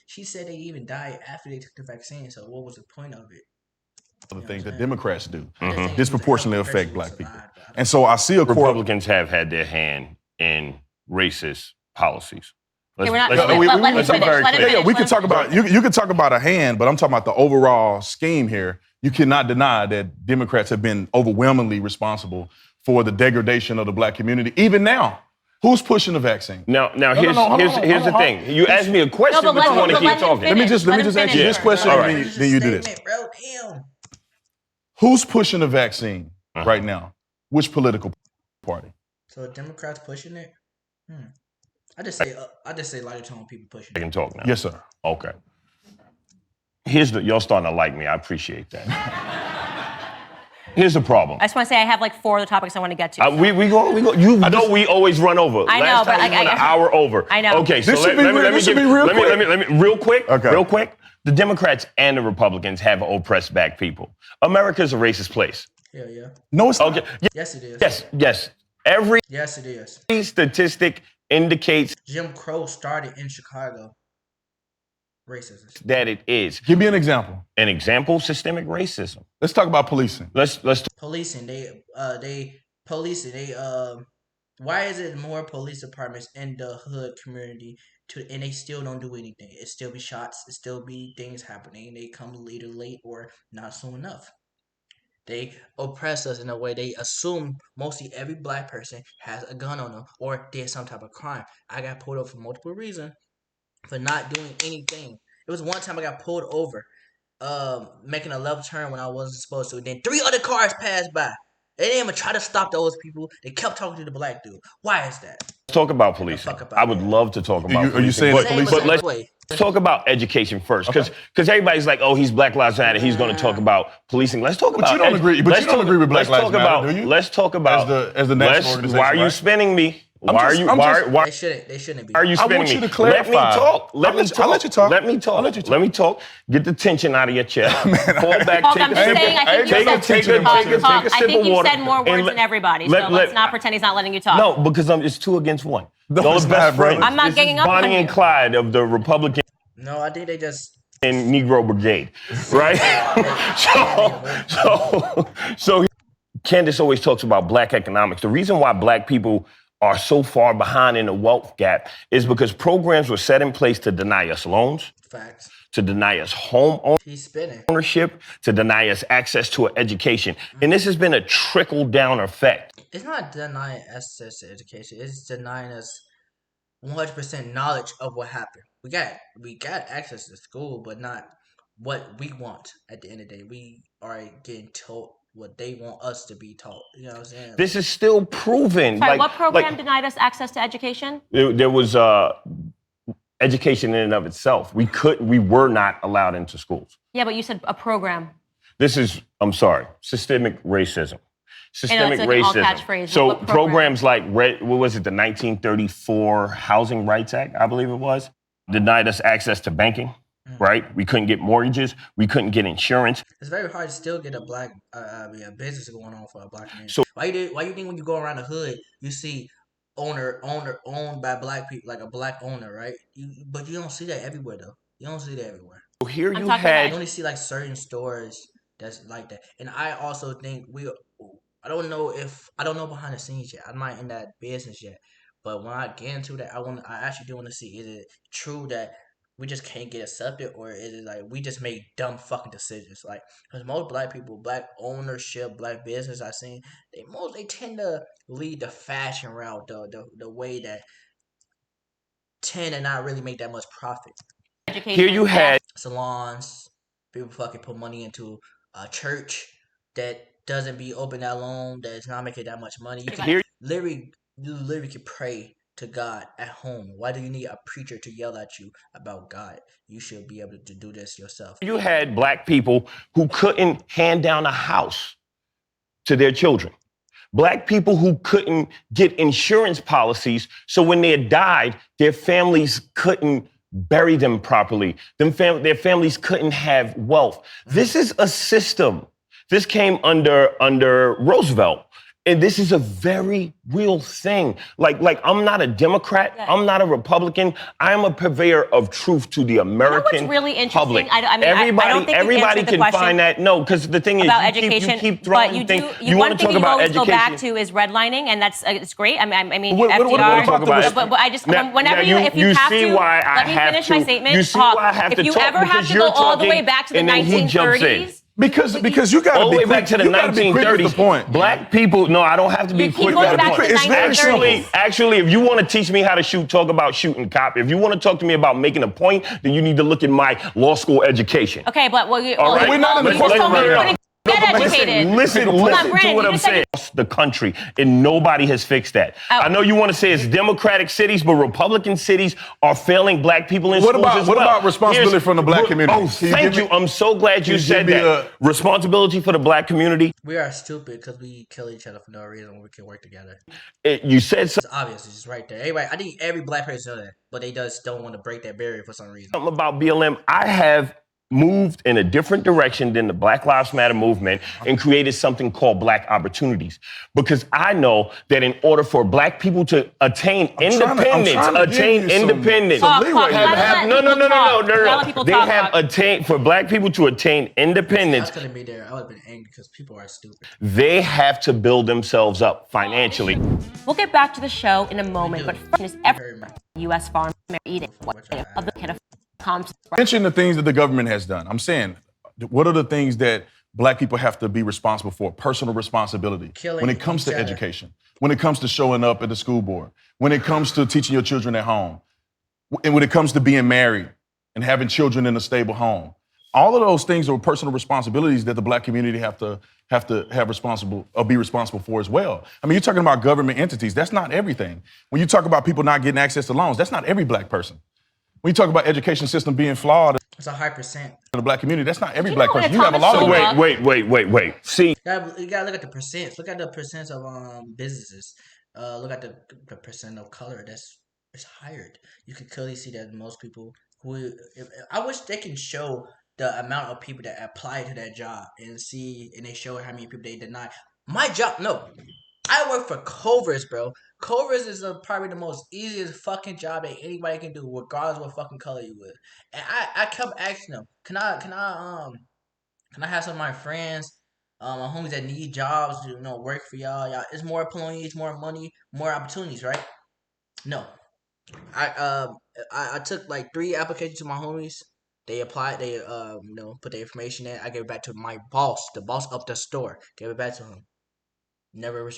she said they even died after they took the vaccine. So what was the point of it? things that Democrats do I'm just saying he was a disproportionately healthy affect person black who people. survived, but I And so I see a correlation. Republicans have had their hand in racist policies. Okay, we're not- let's- let- let him let's be finish, very let him clear. Yeah, finish. we could talk about you could talk about a hand, but I'm talking about the overall scheme here. You cannot deny that Democrats have been overwhelmingly responsible for the degradation of the black community. Even now, who's pushing the vaccine? Now, no, here's hold the on. thing. You asked me a question, No, but but you let want to him keep talking. Let me just Let him ask you finish this first. question, All and right. then you do this. Bro, damn. Who's pushing the vaccine right now? Which political party? So Democrats pushing it? I just say lighter tone people pushing I it. can talk now. Yes, sir. Okay. Y'all starting to like me. I appreciate that. Here's the problem. I just want to say I have like 4 of the topics I want to get to. We go. You know we always run over. I know, Last but time we went an I- hour over. I know. Okay, so This should be real quick. Okay. Real quick. The Democrats and the Republicans have oppressed black people. America's a racist place. Hell yeah. No, it's not. Okay. Yes, it is. Yes. Every Yes, it is. statistic indicates Jim Crow started in Chicago. Racism. that it is. Give me an example. An example: systemic racism. Let's talk about policing. Let's Policing. Why is it more police departments in the hood community and they still don't do anything? It still be shots. It still be things happening. They come later, late, or not soon enough. They oppress us in a way. They assume mostly every black person has a gun on them or did some type of crime. I got pulled over for multiple reasons for not doing anything. It was one time I got pulled over, making a left turn when I wasn't supposed to. Then 3 other cars passed by. They didn't even try to stop those people. They kept talking to the black dude. Why is that? talk about policing. fuck about I would that. love to talk about policing. Are you saying but, that police- but let's Wait. talk about education first, because everybody's like, oh, he's Black Lives Matter. He's going to talk about policing. Let's talk about. you don't agree- but you don't agree with Black Lives Matter, do you? Let's talk about As the national organization, Why are you right? spinning me? I'm Why just- are you? I'm Why? just- Why? They shouldn't be. Are you I spinning want me? you to Let clarify. me talk. Let me talk. I'll let you talk. Let me talk. I'll let you talk. Let me talk. Get the tension out of your chest. Fall back. Hulk, Take I'm a just sip. saying, I think you Take a said, sip Hulk, of I think you water said more and words let- than everybody, so let- let's not pretend he's not letting you talk. No, because it's 2 against 1. No, Y'all it's are not, best brother. friends. I'm not This is ganging up on Bonnie you. and Clyde of the Republican No, I think they just. and Negro Brigade, right? so Candace always talks about black economics. The reason why black people are so far behind in the wealth gap is because programs were set in place to deny us loans, Facts. to deny us home He's spinning. ownership, to deny us access to an education. And this has been a trickle-down effect. It's not denying access to education. It's denying us 100% knowledge of what happened. We got access to school, but not what we want. At the end of the day, we are getting told what they want us to be taught. You know what I'm saying? This is still proven. Sorry, like, what program like, denied us access to education? there was education in and of itself. We were not allowed into schools. Yeah, but you said a program. This is, I'm sorry, systemic racism. Systemic like an all racism. catchphrase. So What program? programs like, what was it, the 1934 Housing Rights Act, I believe it was, denied us access to banking, right? We couldn't get mortgages. We couldn't get insurance. It's very hard to still get a black business going on for a black man. So- why you think when you go around the hood, you see owned by black people, like a black owner, right? But you don't see that everywhere though. You don't see that everywhere. So here I'm you talking had You only see like certain stores that's like that. And I also think I don't know behind the scenes yet. I'm not in that business yet. But when I get into that, I actually do want to see, is it true that we just can't get accepted, or is it like we just make dumb fucking decisions? Like, because most black people, black ownership, black business I've seen, they tend to lead the fashion route, the way that tend to not really make that much profit. Education. Here you had Salons, people fucking put money into a church that doesn't be open that long, that's not making that much money. You Here- literally can pray to God at home. Why do you need a preacher to yell at you about God? You should be able to do this yourself. You had black people who couldn't hand down a house to their children. Black people who couldn't get insurance policies, so when they had died, their families couldn't bury them properly. Their families couldn't have wealth. This is a system. This came under Roosevelt. And this is a very real thing. Like I'm not a Democrat. Yeah. I'm not a Republican. I am a purveyor of truth to the American what's really interesting? public. I mean, everybody, I don't think you everybody answered the can question find that. No, because the thing is, about you education, keep but throwing you things. do. You One want to thing talk you about always education. go back to is redlining, and that's it's great. I mean, What FDR. about the- but I just Now- whenever now if you have see to, why I let me have finish to, my statement. You see why I have if to you talk, ever have because to you're go all the talking, way back to the and then he jumps in. 1930s. Because you got All to the be way back to the you gotta be quick with 1930s. the point. Black people, no, I don't have to be You keep quick going with the back to point. the It's very 1930s. simple. Actually, if you want to teach me how to shoot, talk about shooting cop. If you want to talk to me about making a point, then you need to look at my law school education. Okay, but All right? We're not in the you question just told me right you now. couldn't get educated. Listen Hold on, to Brandon, what you I'm just said saying. The country, and nobody has fixed that. Oh. I know you want to say it's Democratic cities, but Republican cities are failing black people in What schools about- as what well. about responsibility from the black community? Oh, Can you thank give you. me- I'm so glad you you said give me that. Responsibility for the black community. We are stupid because we kill each other for no reason when we can work together. You said It's obvious. It's just right there. Everybody, I think every black person knows that, but they just don't want to break that barrier for some reason. something about BLM. I have moved in a different direction than the Black Lives Matter movement and created something called Black Opportunities. Because I know that in order for black people to attain independence, Talk, they talk. have, Let no, people talk. Let people They talk, have talk. attained, for black people to attain I independence, was gonna be there. I would have been angry because people are stupid. they have to build themselves up financially. We'll get back to the show in a moment, but first is every Heard me. U.S. farmer eating of the kid of comps. Mention the things that the government has done. I'm saying, what are the things that black people have to be responsible for? Personal responsibility. Killing When it comes to each other. education, when it comes to showing up at the school board, when it comes to teaching your children at home, and when it comes to being married and having children in a stable home. All of those things are personal responsibilities that the black community have to have responsible or be responsible for as well. I mean, you're talking about government entities. That's not everything. When you talk about people not getting access to loans, that's not every black person. When you talk about education system being flawed It's a high percent. in the black community, that's not every You black know, person. in You have a Thomas lot of Sowell- Wait. See, You gotta look at the percents. Look at the percents of businesses. Look at the percent of color that's hired. You can clearly see that most people I wish they can show the amount of people that apply to that job and they show how many people they deny. My job, no. I work for Culver's, bro. Culver's is probably the most easiest fucking job that anybody can do, regardless of what fucking color you with. And I kept asking them, can I have some of my friends, my homies that need jobs to work for y'all? It's more employees, more money, more opportunities, right? No. I took like 3 applications to my homies. They applied. They put the information in. I gave it back to my boss, the boss of the store. Gave it back to him. Never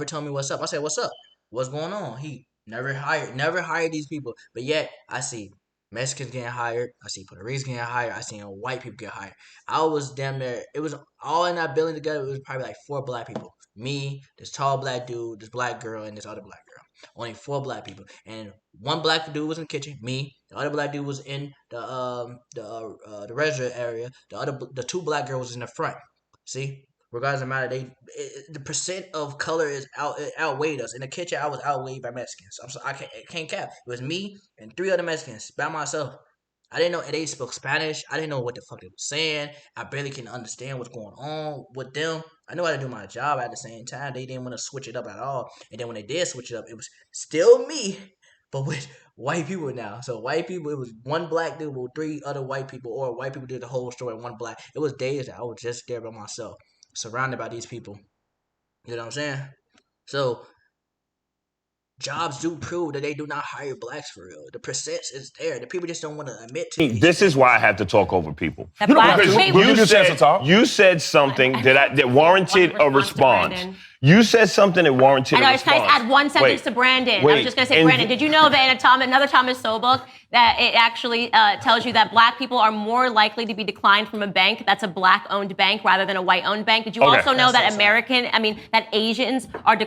told me what's up. I said, "What's up? What's going on?" He never hired these people. But yet I see Mexicans getting hired. I see Puerto Ricans getting hired. I see white people get hired. I was damn near. It was all in that building together. It was probably like 4 black people. Me, this tall black dude, this black girl, and this other black girl. Only 4 black people, and one black dude was in the kitchen, me. The other black dude was in the register area. The 2 black girls was in the front. See, regardless of the matter, the percent of color is it outweighed us. In the kitchen, I was outweighed by Mexicans. I can't cap. It was me and 3 other Mexicans by myself. I didn't know they spoke Spanish. I didn't know what the fuck they were saying. I barely can understand what's going on with them. I knew how to do my job at the same time. They didn't want to switch it up at all. And then when they did switch it up, it was still me, but with white people now. So white people, it was one black dude with 3 other white people, or white people did the whole story, one black. It was days that I was just there by myself, surrounded by these people. You know what I'm saying? So jobs do prove that they do not hire blacks for real. The percent is there. The people just don't want to admit to it. This is why I have to talk over people. You don't have to. You said something that warranted a response. You said something that warranted a response. Can I just add one sentence to Brandon? I was just going to say, Brandon, did you know that in another Thomas Sowell book that it actually tells you that black people are more likely to be declined from a bank that's a black-owned bank rather than a white-owned bank? Did you also know that that Asians are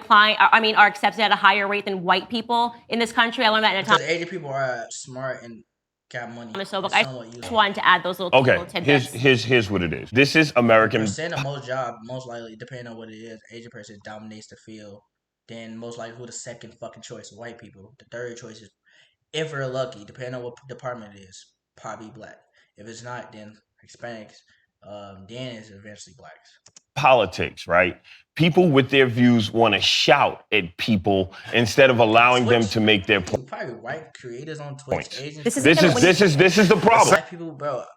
accepted at a higher rate than white people in this country? I learned that in a Because Asian people are smart and got money. Thomas Sowell book. I just wanted to add those little tidbits. Here's what it is. This is American. Percent of most jobs, most likely, depending on what it is, Asian person dominates the field. Then most likely, who the second fucking choice? White people. The third choice is, if we're lucky, depending on what department it is, probably black. If it's not, then Hispanics. Then it's eventually blacks. Politics, right? People with their views want to shout at people instead of allowing them to make their point. Probably white creators on Twitch. This is the problem.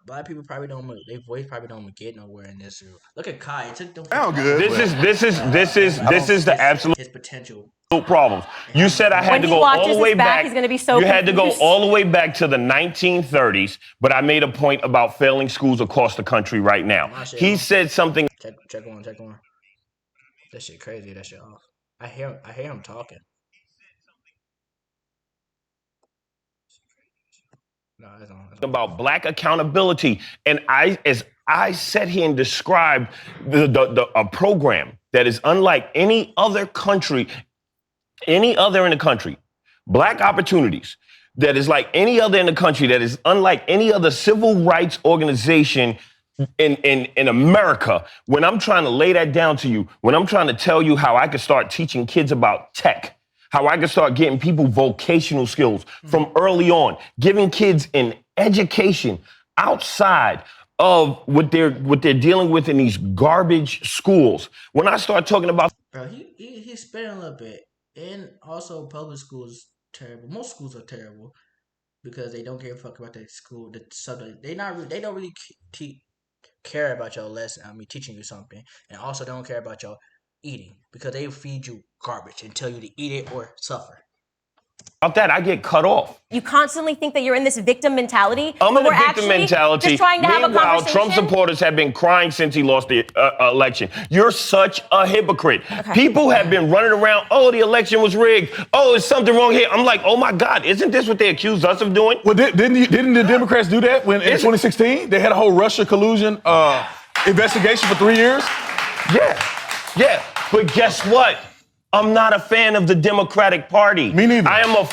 Black people probably don't. Their voice probably don't get nowhere in this. Look at Kai. It took them. Good. This is the absolute his potential problems. You said I had to go all the way back. He's gonna be so you had to go all the way back to the 1930s, but I made a point about failing schools across the country right now. He said something. Check one. That shit crazy. That shit off. I hear him talking. No, it's on. About black accountability, and as I sat here and described a program that is unlike any other country, any other in the country, black opportunities that is like any other in the country, that is unlike any other civil rights organization in America. When I'm trying to lay that down to you, when I'm trying to tell you how I could start teaching kids about tech, how I could start getting people vocational skills from early on, giving kids an education outside of what they're dealing with in these garbage schools. When I start talking about, bro, he's spinning a little bit, and also public schools terrible. Most schools are terrible because they don't give a fuck about the school, the subject. They don't really care about your lesson. Teaching you something, and also don't care about your eating because they feed you garbage and tell you to eat it or suffer. About that, I get cut off. You constantly think that you're in this victim mentality. I'm in the victim mentality. Just trying to have a Meanwhile, conversation. Trump supporters have been crying since he lost the election. You're such a hypocrite. Okay. People have been running around, oh, the election was rigged. Oh, there's something wrong here. I'm like, oh my God, isn't this what they accused us of doing? Well, didn't the Democrats do that when in 2016? They had a whole Russia collusion investigation for 3 years? Yeah. But guess what? I'm not a fan of the Democratic Party. Me neither. I am a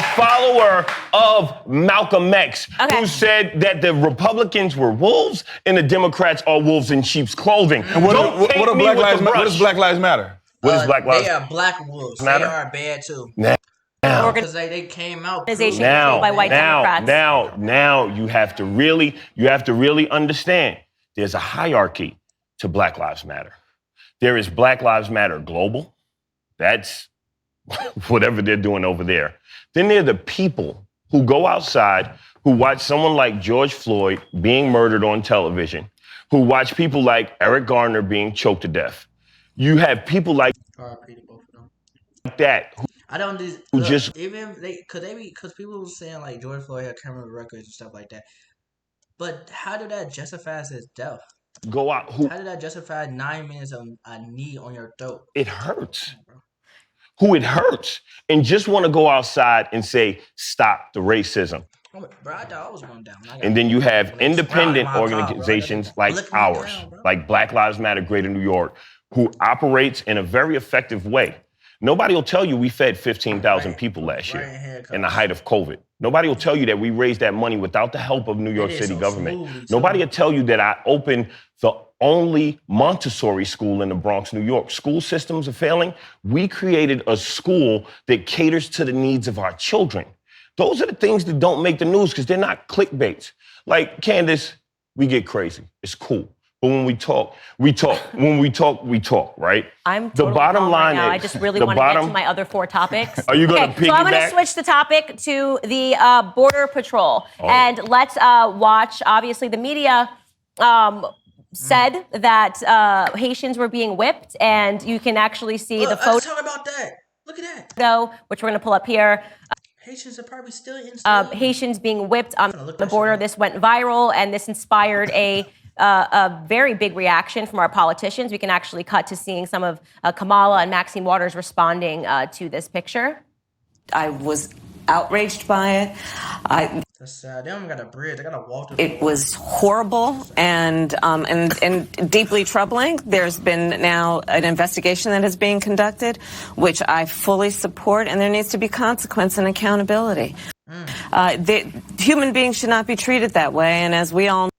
follower of Malcolm X, who said that the Republicans were wolves and the Democrats are wolves in sheep's clothing. And what does Black Lives Matter? What is Black Lives Matter? They are black wolves. Matter? They are bad too. Now, Because they came out by white Democrats. Now you have to really understand there's a hierarchy to Black Lives Matter. There is Black Lives Matter Global. That's whatever they're doing over there. Then there are the people who go outside, who watch someone like George Floyd being murdered on television, who watch people like Eric Garner being choked to death. You have people like that because people were saying like George Floyd had criminal records and stuff like that. But how did that justify his death? Go out. How did that justify 9 minutes of a knee on your throat? It hurts. Who it hurts. And just want to go outside and say, stop the racism. Bro, I thought I was going down. And then you have independent organizations like ours, like Black Lives Matter Greater New York, who operates in a very effective way. Nobody will tell you we fed 15,000 people last year in the height of COVID. Nobody will tell you that we raised that money without the help of New York City government. Nobody will tell you that I opened the only Montessori school in the Bronx, New York. School systems are failing. We created a school that caters to the needs of our children. Those are the things that don't make the news because they're not clickbaits. Like, Candace, we get crazy. It's cool. But when we talk, we talk. When we talk, we talk, right? I'm totally the bottom calm line right now. is, I just really want to get to my other 4 topics. Are you going to okay, so I'm going to switch the topic to the Border Patrol. And let's watch, obviously, the media said that Haitians were being whipped, and you can actually see the photo. Let's talk about that. Look at that. Which we're going to pull up here. Haitians are probably still in Haitians being whipped on the border. This went viral, and this inspired a very big reaction from our politicians. We can actually cut to seeing some of Kamala and Maxine Waters responding to this picture. I was outraged by it. That's sad. They don't got a bridge. They got to walk through. It was horrible and deeply troubling. There's been now an investigation that is being conducted, which I fully support, and there needs to be consequence and accountability. Human beings should not be treated that way, and as we all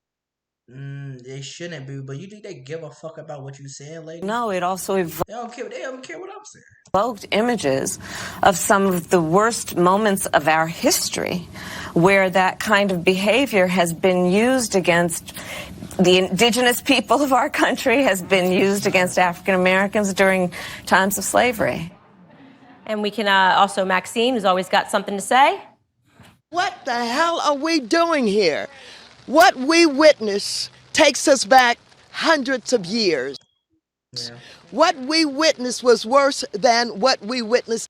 they shouldn't be, but you think they give a fuck about what you saying, lady? know, it also They don't care what I'm saying. evoked images of some of the worst moments of our history where that kind of behavior has been used against the indigenous people of our country, has been used against African Americans during times of slavery. And we can also, Maxine has always got something to say. What the hell are we doing here? What we witness takes us back hundreds of years. Yeah. What we witnessed was worse than what we witnessed.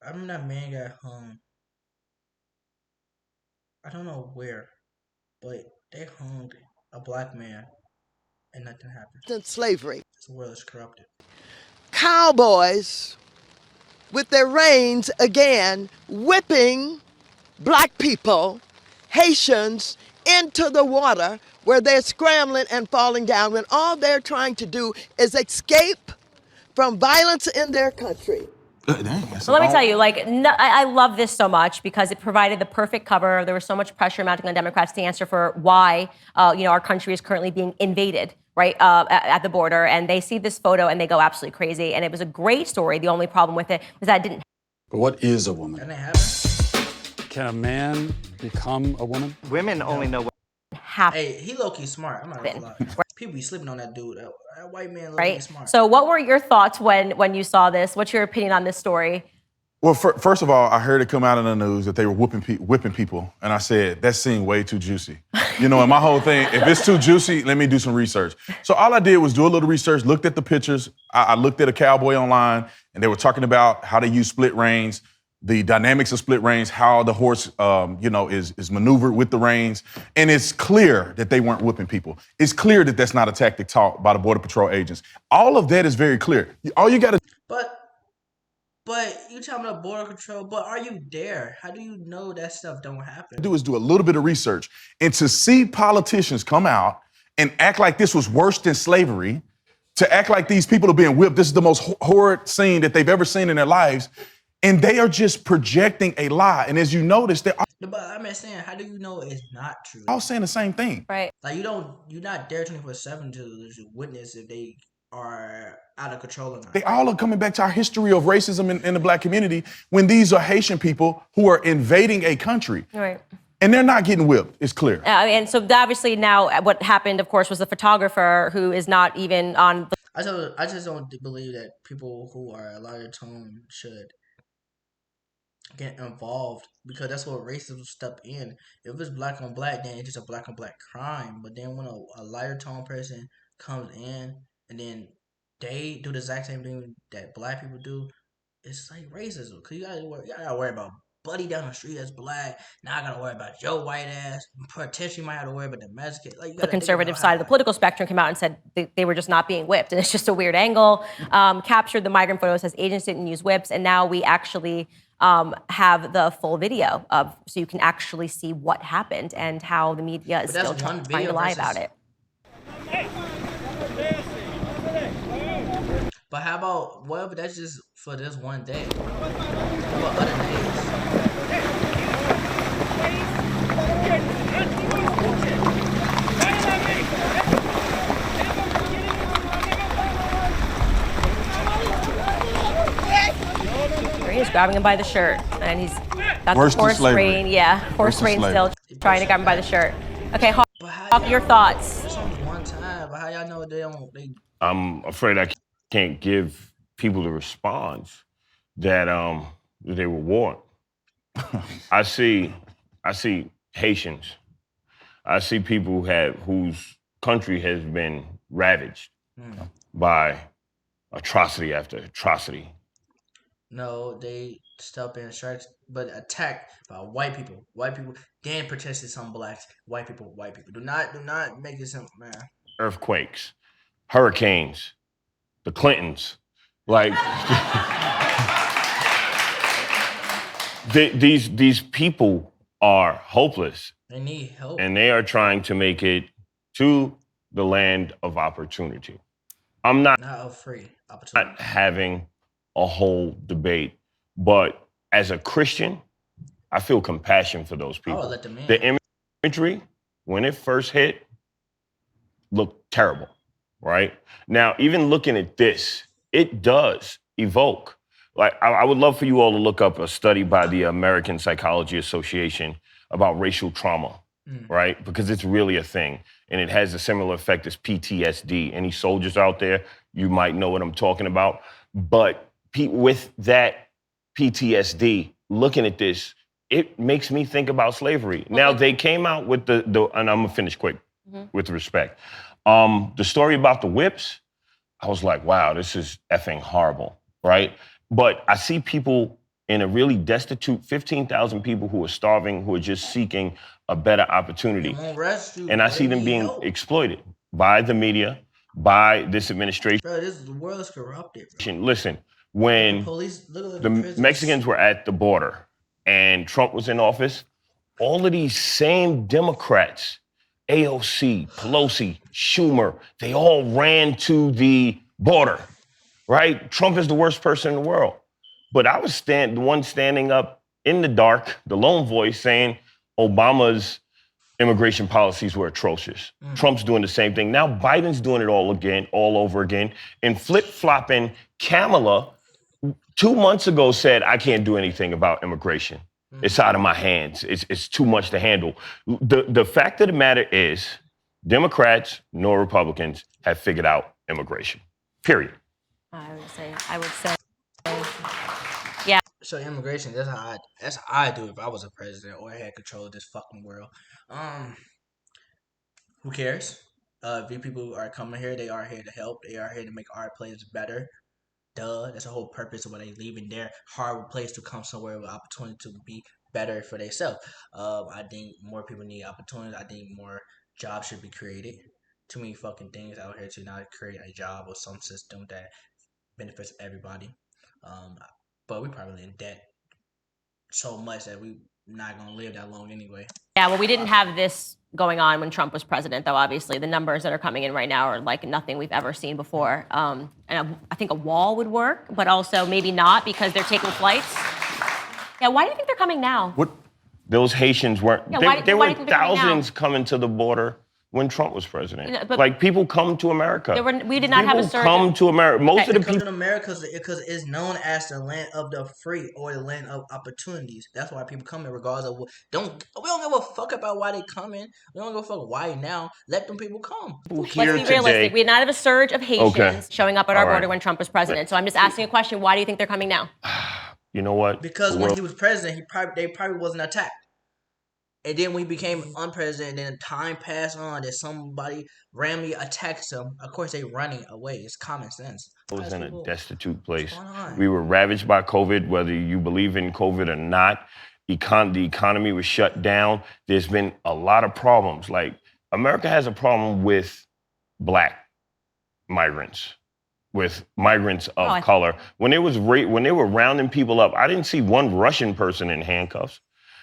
I remember that man got hung. I don't know where, but they hung a black man and nothing happened. Since slavery. This world is corrupted. Cowboys with their reins again whipping black people, Haitians, into the water where they're scrambling and falling down when all they're trying to do is escape from violence in their country. Well, let me tell you, I love this so much because it provided the perfect cover. There was so much pressure mounting on Democrats to answer for why, our country is currently being invaded, right, at the border. And they see this photo and they go absolutely crazy. And it was a great story. The only problem with it was that it didn't. But what is a woman? That didn't happen. Can a man become a woman? Women only know what happen. Hey, he low-key smart. I'm not gonna lie. People be sleeping on that dude. That white man low-key smart. So what were your thoughts when you saw this? What's your opinion on this story? Well, first of all, I heard it come out in the news that they were whipping people, and I said, that seemed way too juicy. And my whole thing, if it's too juicy, let me do some research. So all I did was do a little research, looked at the pictures. I looked at a cowboy online, and they were talking about how they use split reins, the dynamics of split reins, how the horse, is maneuvered with the reins. And it's clear that they weren't whipping people. It's clear that that's not a tactic taught by the Border Patrol agents. All of that is very clear. All you got to... But you talking about Border Patrol, but are you there? How do you know that stuff don't happen? Do is do a little bit of research. And to see politicians come out and act like this was worse than slavery, to act like these people are being whipped, this is the most horrid scene that they've ever seen in their lives, and they are just projecting a lie. And as you notice, they're But I'm saying, how do you know it's not true? all saying the same thing. Right. Like you're not there 24/7 to witness if they are out of control or not. They all are coming back to our history of racism in the black community when these are Haitian people who are invading a country. Right. And they're not getting whipped, it's clear. And so obviously now what happened, of course, was the photographer who is not even on the... I just don't believe that people who are a lighter tone should get involved because that's what racism step in. If it's black on black, then it's just a black on black crime. But then when a lighter tone person comes in and then they do the exact same thing that black people do, it's like racism. Cause you gotta worry about buddy down the street that's black. Now I gotta worry about your white ass. Potentially might have to worry about the Mexican. The conservative side of the political spectrum came out and said they were just not being whipped. And it's just a weird angle. Captured the migrant photos, says agents didn't use whips. And now we actually have the full video so you can actually see what happened and how the media is still trying to lie about it. But how about whatever? That's just for this one day. How about other days? He's grabbing him by the shirt, and he's got Worse the than horse slavery. rein. Yeah, horse Worse than rein still slavery. trying to grab him by the shirt. Okay, But how Hawk, your thoughts. It's only one time. But how y'all know they don't? I'm afraid I can't give people the response that they would want. I see Haitians. I see people whose country has been ravaged by atrocity after atrocity. No, they stop being sharks, but attacked by white people. White people then protested some blacks. White people. Do not make it simple, man. Earthquakes, hurricanes, the Clintons, like these people are hopeless. They need help. And they are trying to make it to the land of opportunity. I'm not a free opportunity. Not having a whole debate, but as a Christian, I feel compassion for those people. I would let them in. The imagery, when it first hit, looked terrible, right? Now, even looking at this, it does evoke. Like, I would love for you all to look up a study by the American Psychology Association about racial trauma, right? Because it's really a thing. And it has a similar effect as PTSD. Any soldiers out there, you might know what I'm talking about. But with that PTSD, looking at this, it makes me think about slavery. Now, they came out with the and I'm gonna finish quick with respect. The story about the whips, I was like, wow, this is effing horrible, right? But I see people in a really destitute, 15,000 people who are starving, who are just seeking a better opportunity. And I see them being exploited by the media, by this administration. Bro, the world is corrupted, bro. Listen, when the Mexicans were at the border and Trump was in office, all of these same Democrats, AOC, Pelosi, Schumer, they all ran to the border, right? Trump is the worst person in the world. But I was the one standing up in the dark, the lone voice saying Obama's immigration policies were atrocious. Trump's doing the same thing. Now Biden's doing it all over again. And flip-flopping Kamala 2 months ago said, I can't do anything about immigration. It's out of my hands. It's too much to handle. The fact of the matter is, Democrats nor Republicans have figured out immigration. Period. I would say, yeah. So immigration, that's how I do it if I was a president or I had control of this fucking world. Who cares? If you people are coming here, they are here to help. They are here to make our place better. Duh. That's the whole purpose of why they leaving their horrible place to come somewhere with opportunity to be better for themselves. I think more people need opportunities. I think more jobs should be created. Too many fucking things out here to not create a job or some system that benefits everybody. But we probably in debt so much that we not gonna live that long anyway. Yeah, well, we didn't have this going on when Trump was president, though. Obviously, the numbers that are coming in right now are like nothing we've ever seen before. And I think a wall would work, but also maybe not because they're taking flights. Yeah, why do you think they're coming now? What? Those Haitians weren't. Yeah, there why were do you think they're coming thousands coming to the border when Trump was president. Yeah, but like people come to America. We did not have a surge. Come to America. Most of the Come people to America because it's known as the land of the free or the land of opportunities. That's why people come here regardless of we don't give a fuck about why they come in. We don't give a fuck why now. Let them people come. Let's be realistic. We did not have a surge of Haitians showing up at our border when Trump was president. So I'm just asking a question. Why do you think they're coming now? You know what? Because when he was president, they probably wasn't attacked. And then when he became unpresident, then time passed on that somebody randomly attacks them. Of course, they running away. It's common sense. I was in a destitute place. We were ravaged by COVID, whether you believe in COVID or not. The economy was shut down. There's been a lot of problems. Like, America has a problem with Black migrants, with migrants of color. When they were rounding people up, I didn't see one Russian person in handcuffs.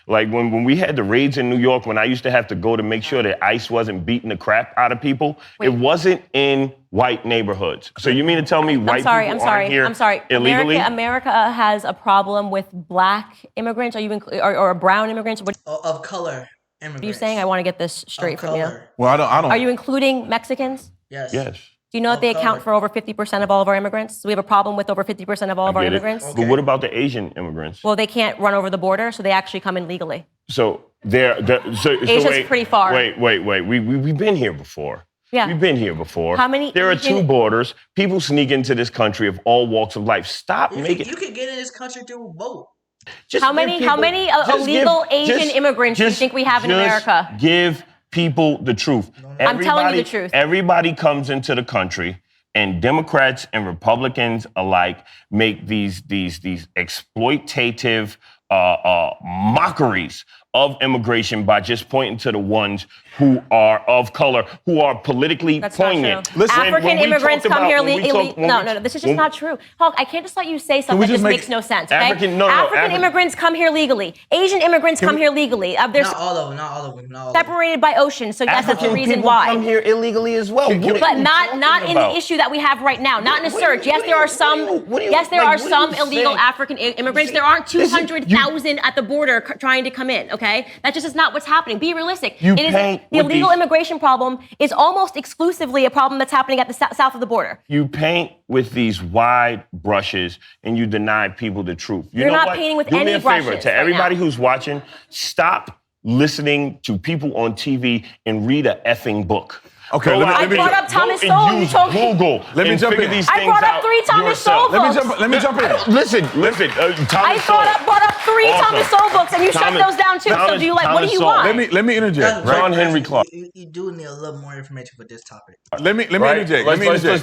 Like when we had the raids in New York, when I used to have to go to make sure that ICE wasn't beating the crap out of people, it wasn't in white neighborhoods. So you mean to tell me white people aren't here illegally? America has a problem with black immigrants. Are you or brown immigrants? What of color immigrants. are you saying? I want to get this straight from you. Well, I don't. Are you including Mexicans? Yes. Yes. Do you know that they account for over 50% of all of our immigrants? So we have a problem with over 50% of all of our immigrants. But what about the Asian immigrants? Well, they can't run over the border, so they actually come in legally. So Asia's pretty far. Wait. We've been here before. Yeah. We've been here before. How many? There are two borders. People sneak into this country of all walks of life. Stop making. You can get in this country through a boat. How many illegal Asian immigrants do you think we have in America? Give people the truth. I'm telling you the truth. Everybody comes into the country, and Democrats and Republicans alike make these exploitative mockeries of immigration by just pointing to the ones who are of color, who are politically poignant. Listen, African immigrants come here illegally. No, this is just not true. Hulk, I can't just let you say something that just makes no sense, okay? African immigrants come here legally. Asian immigrants come here legally. Not all of them. Separated by ocean, so yes, that's the reason why. Come here illegally as well. But not in the issue that we have right now. Not in a surge. Yes, there are some. Yes, there are some illegal African immigrants. There aren't 200,000 at the border trying to come in. Okay, that just is not what's happening. Be realistic. The illegal immigration problem is almost exclusively a problem that's happening at the south of the border. You paint with these wide brushes and you deny people the truth. You're not painting with any brushes. Do me a favor, to everybody who's watching, stop listening to people on TV and read a effing book. Okay, I brought up Thomas Sowell. You told Google. Let me jump in. I brought up 3 Thomas Sowell books. Let me jump in. Listen. I brought up 3 Thomas Sowell books, and you shut those down too. So do you like? What do you want? Let me interject. John Henry Clark. You do need a little more information for this topic. Let me interject.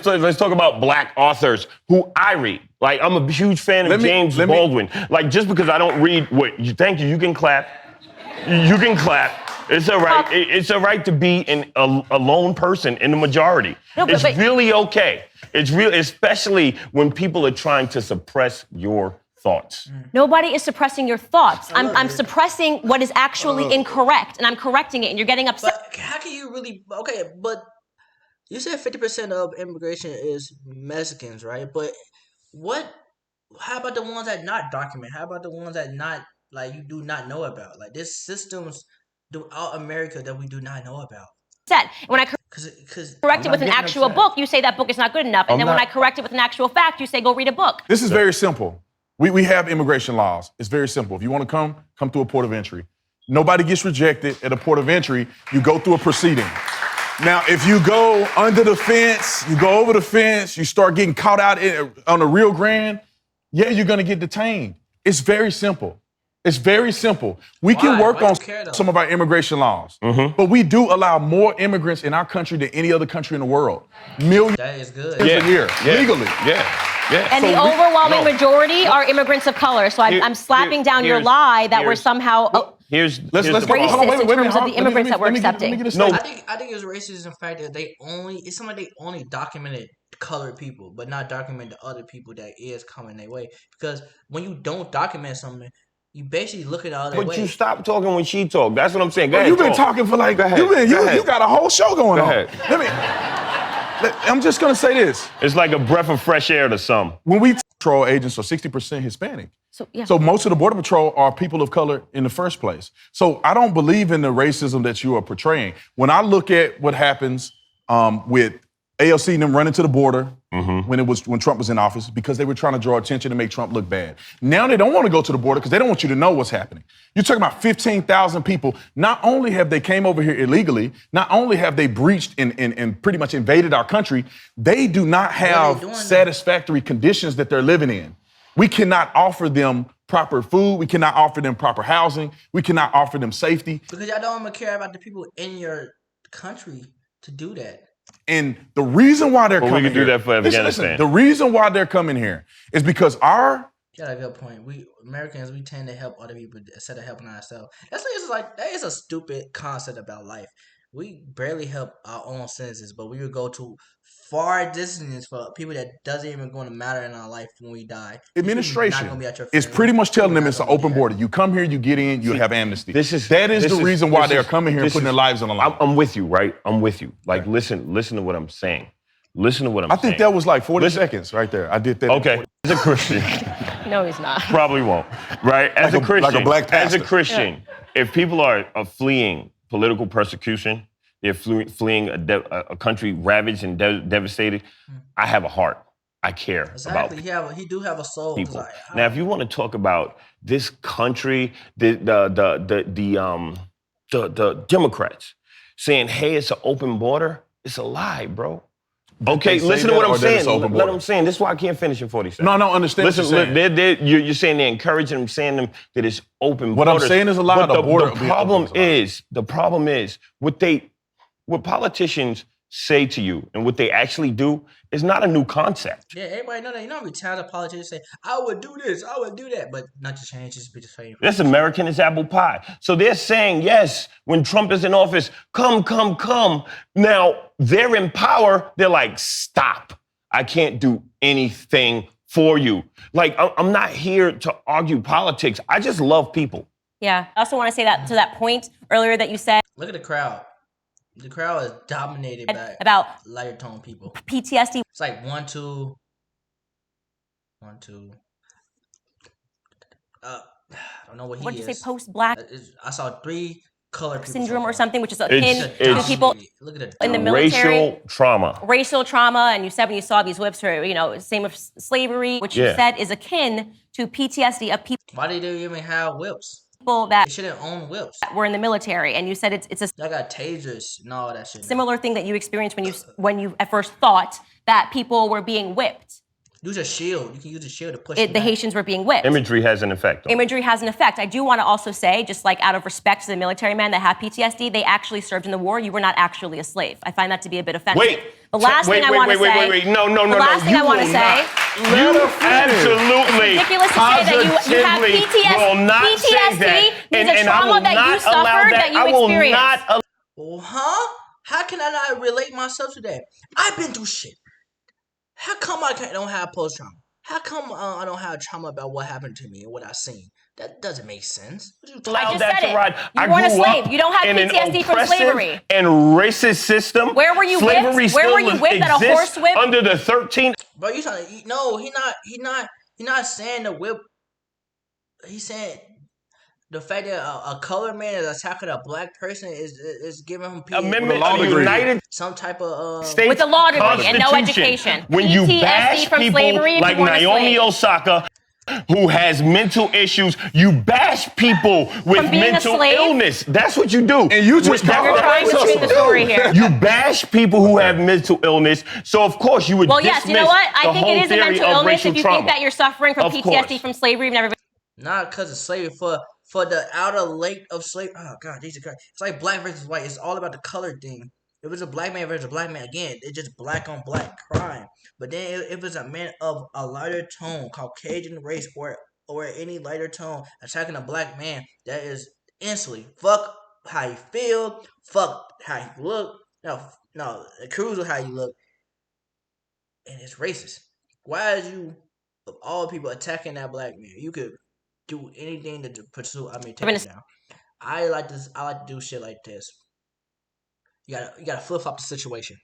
Let's talk about black authors who I read. Like, I'm a huge fan of James Baldwin. Like, just because I don't read thank you. You can clap. You can clap. It's all right. It's all right to be a lone person in the majority. It's really okay. It's real, especially when people are trying to suppress your thoughts. Nobody is suppressing your thoughts. I'm suppressing what is actually incorrect, and I'm correcting it, and you're getting upset. But how can you really? Okay, but you said 50% of immigration is Mexicans, right? But how about the ones that not document? How about the ones that you do not know about? Like, there's systems throughout America that we do not know about. When I correct it with an actual book, you say that book is not good enough. And then when I correct it with an actual fact, you say go read a book. This is very simple. We have immigration laws. It's very simple. If you want to come through a port of entry. Nobody gets rejected at a port of entry. You go through a proceeding. Now, if you go under the fence, you go over the fence, you start getting caught out on the Rio Grande, you're going to get detained. It's very simple. It's very simple. We can work on some of our immigration laws, but we do allow more immigrants in our country than any other country in the world. Millions a year, legally. And the overwhelming majority are immigrants of color. So I'm slapping down your lie that we're somehow let's racist in terms of the immigrants that we're accepting. I think it's racist in fact that they only documented colored people, but not document the other people that is coming their way. Because when you don't document something, you basically look at all the way. But you stop talking when she talk. That's what I'm saying. Go ahead, you've been talking for you got a whole show going on. I'm just gonna say this. It's like a breath of fresh air to some. When we patrol agents are 60% Hispanic. So most of the Border Patrol are people of color in the first place. So I don't believe in the racism that you are portraying. When I look at what happens with AOC and them running to the border when Trump was in office because they were trying to draw attention to make Trump look bad. Now they don't want to go to the border because they don't want you to know what's happening. You're talking about 15,000 people. Not only have they came over here illegally, not only have they breached and pretty much invaded our country, they do not have satisfactory conditions that they're living in. We cannot offer them proper food. We cannot offer them proper housing. We cannot offer them safety. Because y'all don't even care about the people in your country to do that. And the reason why they're coming here... we can do that for Afghanistan. Listen, the reason why they're coming here is because You got a good point. We Americans, we tend to help other people instead of helping ourselves. That is a stupid concept about life. we barely help our own citizens, but we would go to far distances for people that doesn't even going to matter in our life when we die. These people not Administration gonna be at your is funeral. pretty much telling People them not it's an gonna be open there. border. You come here, you get in, you See, have amnesty. That is the reason why they're coming here and putting their lives on the line. I'm with you, right? I'm with you. Like, listen to what I'm saying. Listen to what I'm saying. I think that was like 40 seconds right there. I did that. Okay, as a Christian, No, he's not. probably won't, right? As Like a a- Christian, like a black as a pastor. Christian, if people are fleeing political persecution, they're fleeing a country ravaged and devastated, I have a heart. I care about Exactly. He do have a soul. 'cause people. Now, if you want to talk about this country, the Democrats saying, "Hey, it's an open border," it's a lie, bro. Okay, say listen to that, what or I'm that it's saying. an open Let border? them saying. This is why I can't finish in 40 seconds. No, understand Listen, what you're saying. you're saying they're encouraging them, saying them that it's open What I'm borders. saying is a lie, But the the border being problem open is is, what politicians say to you and what they actually do is not a new concept. Yeah, everybody know that. You know how many times a politician say, "I would do this, I would do that," but not to change, just be the same. That's American as apple pie. So they're saying, yes, when Trump is in office, come, come, come. Now, they're in power. They're like, stop. I can't do anything for you. Like, I'm not here to argue politics. I just love people. Yeah. I also want to say that to that point earlier that you said Look at the crowd. The crowd is dominated by about lighter tone people. PTSD. It's like 1, 2, 1, 2. I don't know what he What is. did you say? Post-black I saw 3 color people syndrome so or far. something, which is akin to it's- people Look at in the the military. Racial trauma. And you said when you saw these whips, or same with slavery, which you Yeah. said is akin to PTSD of Why did they even have whips? people that They shouldn't own whips. were in the military. And you said it's a I got tasers and all that shit. similar thing that you experienced when you at first thought that people were being whipped. Use a shield. You can use a shield to push The them back. Haitians were being whipped. Imagery has an effect. on it. Imagery has an effect. I do want to also say, just like out of respect to the military men that have PTSD, they actually served in the war. You were not actually a slave. I find that to be a bit offensive. Wait. The last thing I want to say. Wait. No. The last thing I want to say. You absolutely, It's ridiculous to say that you have positively will not say that. PTSD means a I trauma will that you not allow suffered, that you I will experienced. not Well, huh? How can I not relate myself to that? I've been through shit. How come don't have post trauma? How come I don't have trauma about what happened to me and what I seen? That doesn't make sense. What you allow I just that said to it. ride. You I weren't a grew slave. up You don't have in an PTSD from oppressive slavery. and racist system. Where were you Slavery whipped? Where still were you whipped at a exists horse whip? under the 13th. Bro, you trying to? No, he not saying the whip. He's saying the fact that a colored man is attacking a black person is giving him Amendment of the United some type of States With a law degree and no Constitution. education. When you PTSD bash from people slavery if like you weren't a Naomi slave. Osaka, who has mental issues, you bash people with From being a mental slave? illness. That's what you do. And you just You're called trying to spin the story here. You bash people who have mental illness, so of course you would Well, dismiss yes, you know what? I the think whole it is a theory mental of illness racial if you trauma. think that you're suffering from Of PTSD course. from slavery. You've never been. not because of slavery for the outer lake of slavery. Oh God, Jesus Christ! It's like black versus white. It's all about the color thing. If it's a black man versus a black man, again, it's just black on black crime. But then if it's a man of a lighter tone, Caucasian race, or any lighter tone attacking a black man, that is instantly fuck how you feel, fuck how you look. No, cruise with how you look, and it's racist. Why is you of all people attacking that black man? You could do anything to pursue. Take it down. I like this. I like to do shit like this. You gotta flip flop the situation.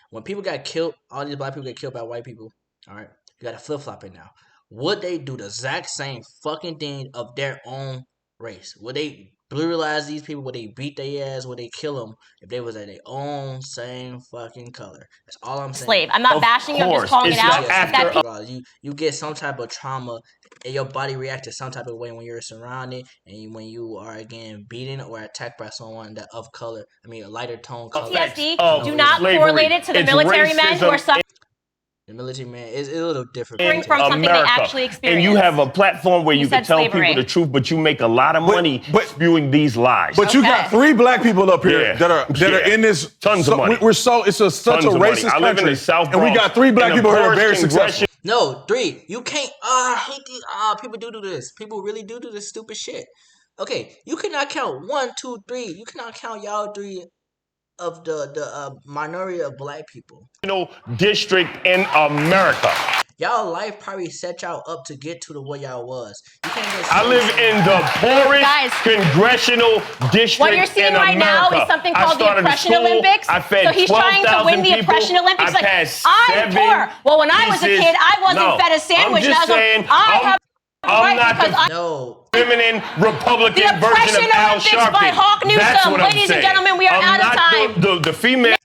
When people got killed, all these black people get killed by white people. All right, you gotta flip flop it now. Would they do the exact same fucking thing of their own race? Would they brutalize these people? Would they beat their ass? Would they kill them if they was at their own same fucking color? That's all I'm saying. Slave. I'm not bashing you. I'm just calling it out. You get some type of trauma, and your body reacts to some type of way when you're surrounded, and when you are again beaten or attacked by someone that of color. I mean, a lighter tone color. PTSD. Do not correlate it to the military men who are suffering. The military man is a little different. From something they actually experienced. And you have a platform where you can tell slavery. people the truth, but you make a lot of money spewing these lies. But you got 3 black people up here Yeah. that are in this. Tons of money. It's such a Tons of money. racist I live in country, the South and we Bronx, got 3 black in a people who are poorest very congressional- successful. No, 3. You can't. I hate these. People do this. People really do this stupid shit. Okay, you cannot count 1, 2, 3. You cannot count y'all 3 of the minority of black people. District in America. Y'all life probably set y'all up to get to the way y'all was. You can't just I live in the poorest congressional district What you're seeing in right America. now is something called the I started a Oppression school, Olympics. I fed So he's trying to win the 12,000 people. Oppression Olympics. I Like, passed I'm 7 poor. Well, when I was a pieces. kid, I wasn't No, fed a sandwich. I'm just and I was saying, like, I have I'm right not because the I. No. feminine Republican The version Oppression of Al Olympics Sharpton. by Hawk That's Newsome. what I'm Ladies and saying. gentlemen, we are I'm out of not time. The female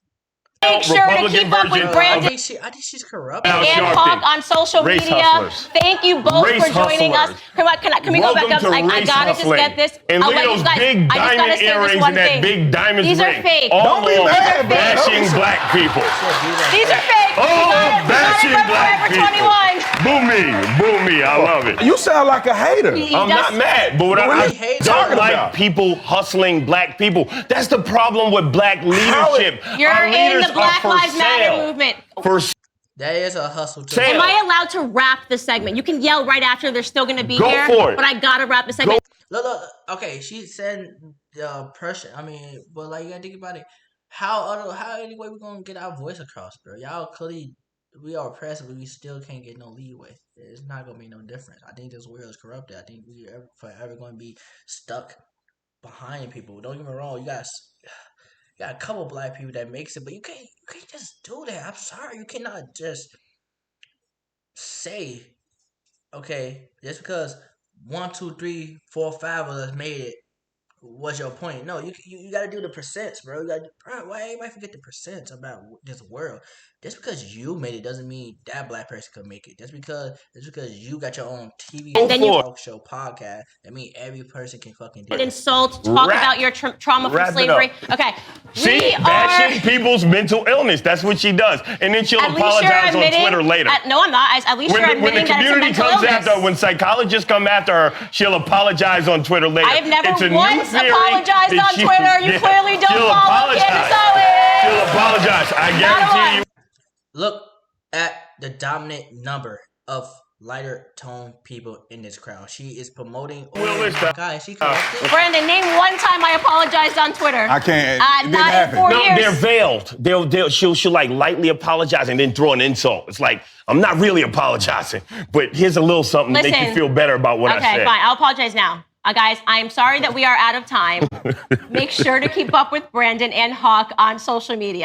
Make sure Republican to keep up with version Brandon. I think she's corrupt. Al And Sharpton. Hawk on social Race media. hustlers. Thank you both Race for joining hustlers. us. Can we go back up? Welcome to I race gotta just hustling. get this. And I'll look let at you those guys. big I just gotta diamond say this earrings one and that thing. big diamond These are ring. fake. All Don't be over mad, bro. bashing black people. These are fake. Bashing black people. Boo me. Boo me. I love it. You sound like a hater. I'm not mad, but what I hate don't talking like about? people hustling black people. That's the problem with black leadership. You're Our in leaders the Black are for Lives Matter sale. movement. For That is a hustle too. sale. Am I allowed to wrap the segment? You can yell right after. They're still going to be Go here. for it. But I got to wrap the segment. Look. Okay, she said the pressure. I mean, but like you gotta think about it. How anyway we gonna get our voice across, bro? Y'all clearly we are oppressed, but we still can't get no leeway. It's not gonna make no difference. I think this world is corrupted. I think we are forever gonna be stuck behind people. Don't get me wrong. You got a couple black people that makes it, but you can't just do that. I'm sorry, you cannot just say, okay, just because 1, 2, 3, 4, 5 of us made it, what's your point? No, you got to do the percents, bro. You got, bro. Why everybody forget the percents about this world? Just because you made it doesn't mean that black person could make it. Just because you got your own TV talk show podcast, that means every person can fucking do it. Insult, talk about your trauma from slavery. Okay. See, bashing people's mental illness. That's what she does. And then she'll apologize on Twitter later. No, I'm not. At least you're admitting when the community comes after her, when psychologists come after her, she'll apologize on Twitter later. I have never once apologized on Twitter. You clearly don't follow Candace Owens. She'll apologize. I guarantee you. Look at the dominant number of lighter tone people in this crowd. She is promoting. Guys, she corrected. Brandon, name one time I apologized on Twitter. I can't. Not in 4 years. They're veiled. She'll like lightly apologize and then throw an insult. It's like, I'm not really apologizing, but here's a little something to make you feel better about what I said. Okay, fine. I'll apologize now. Guys, I am sorry that we are out of time. Make sure to keep up with Brandon and Hawk on social media.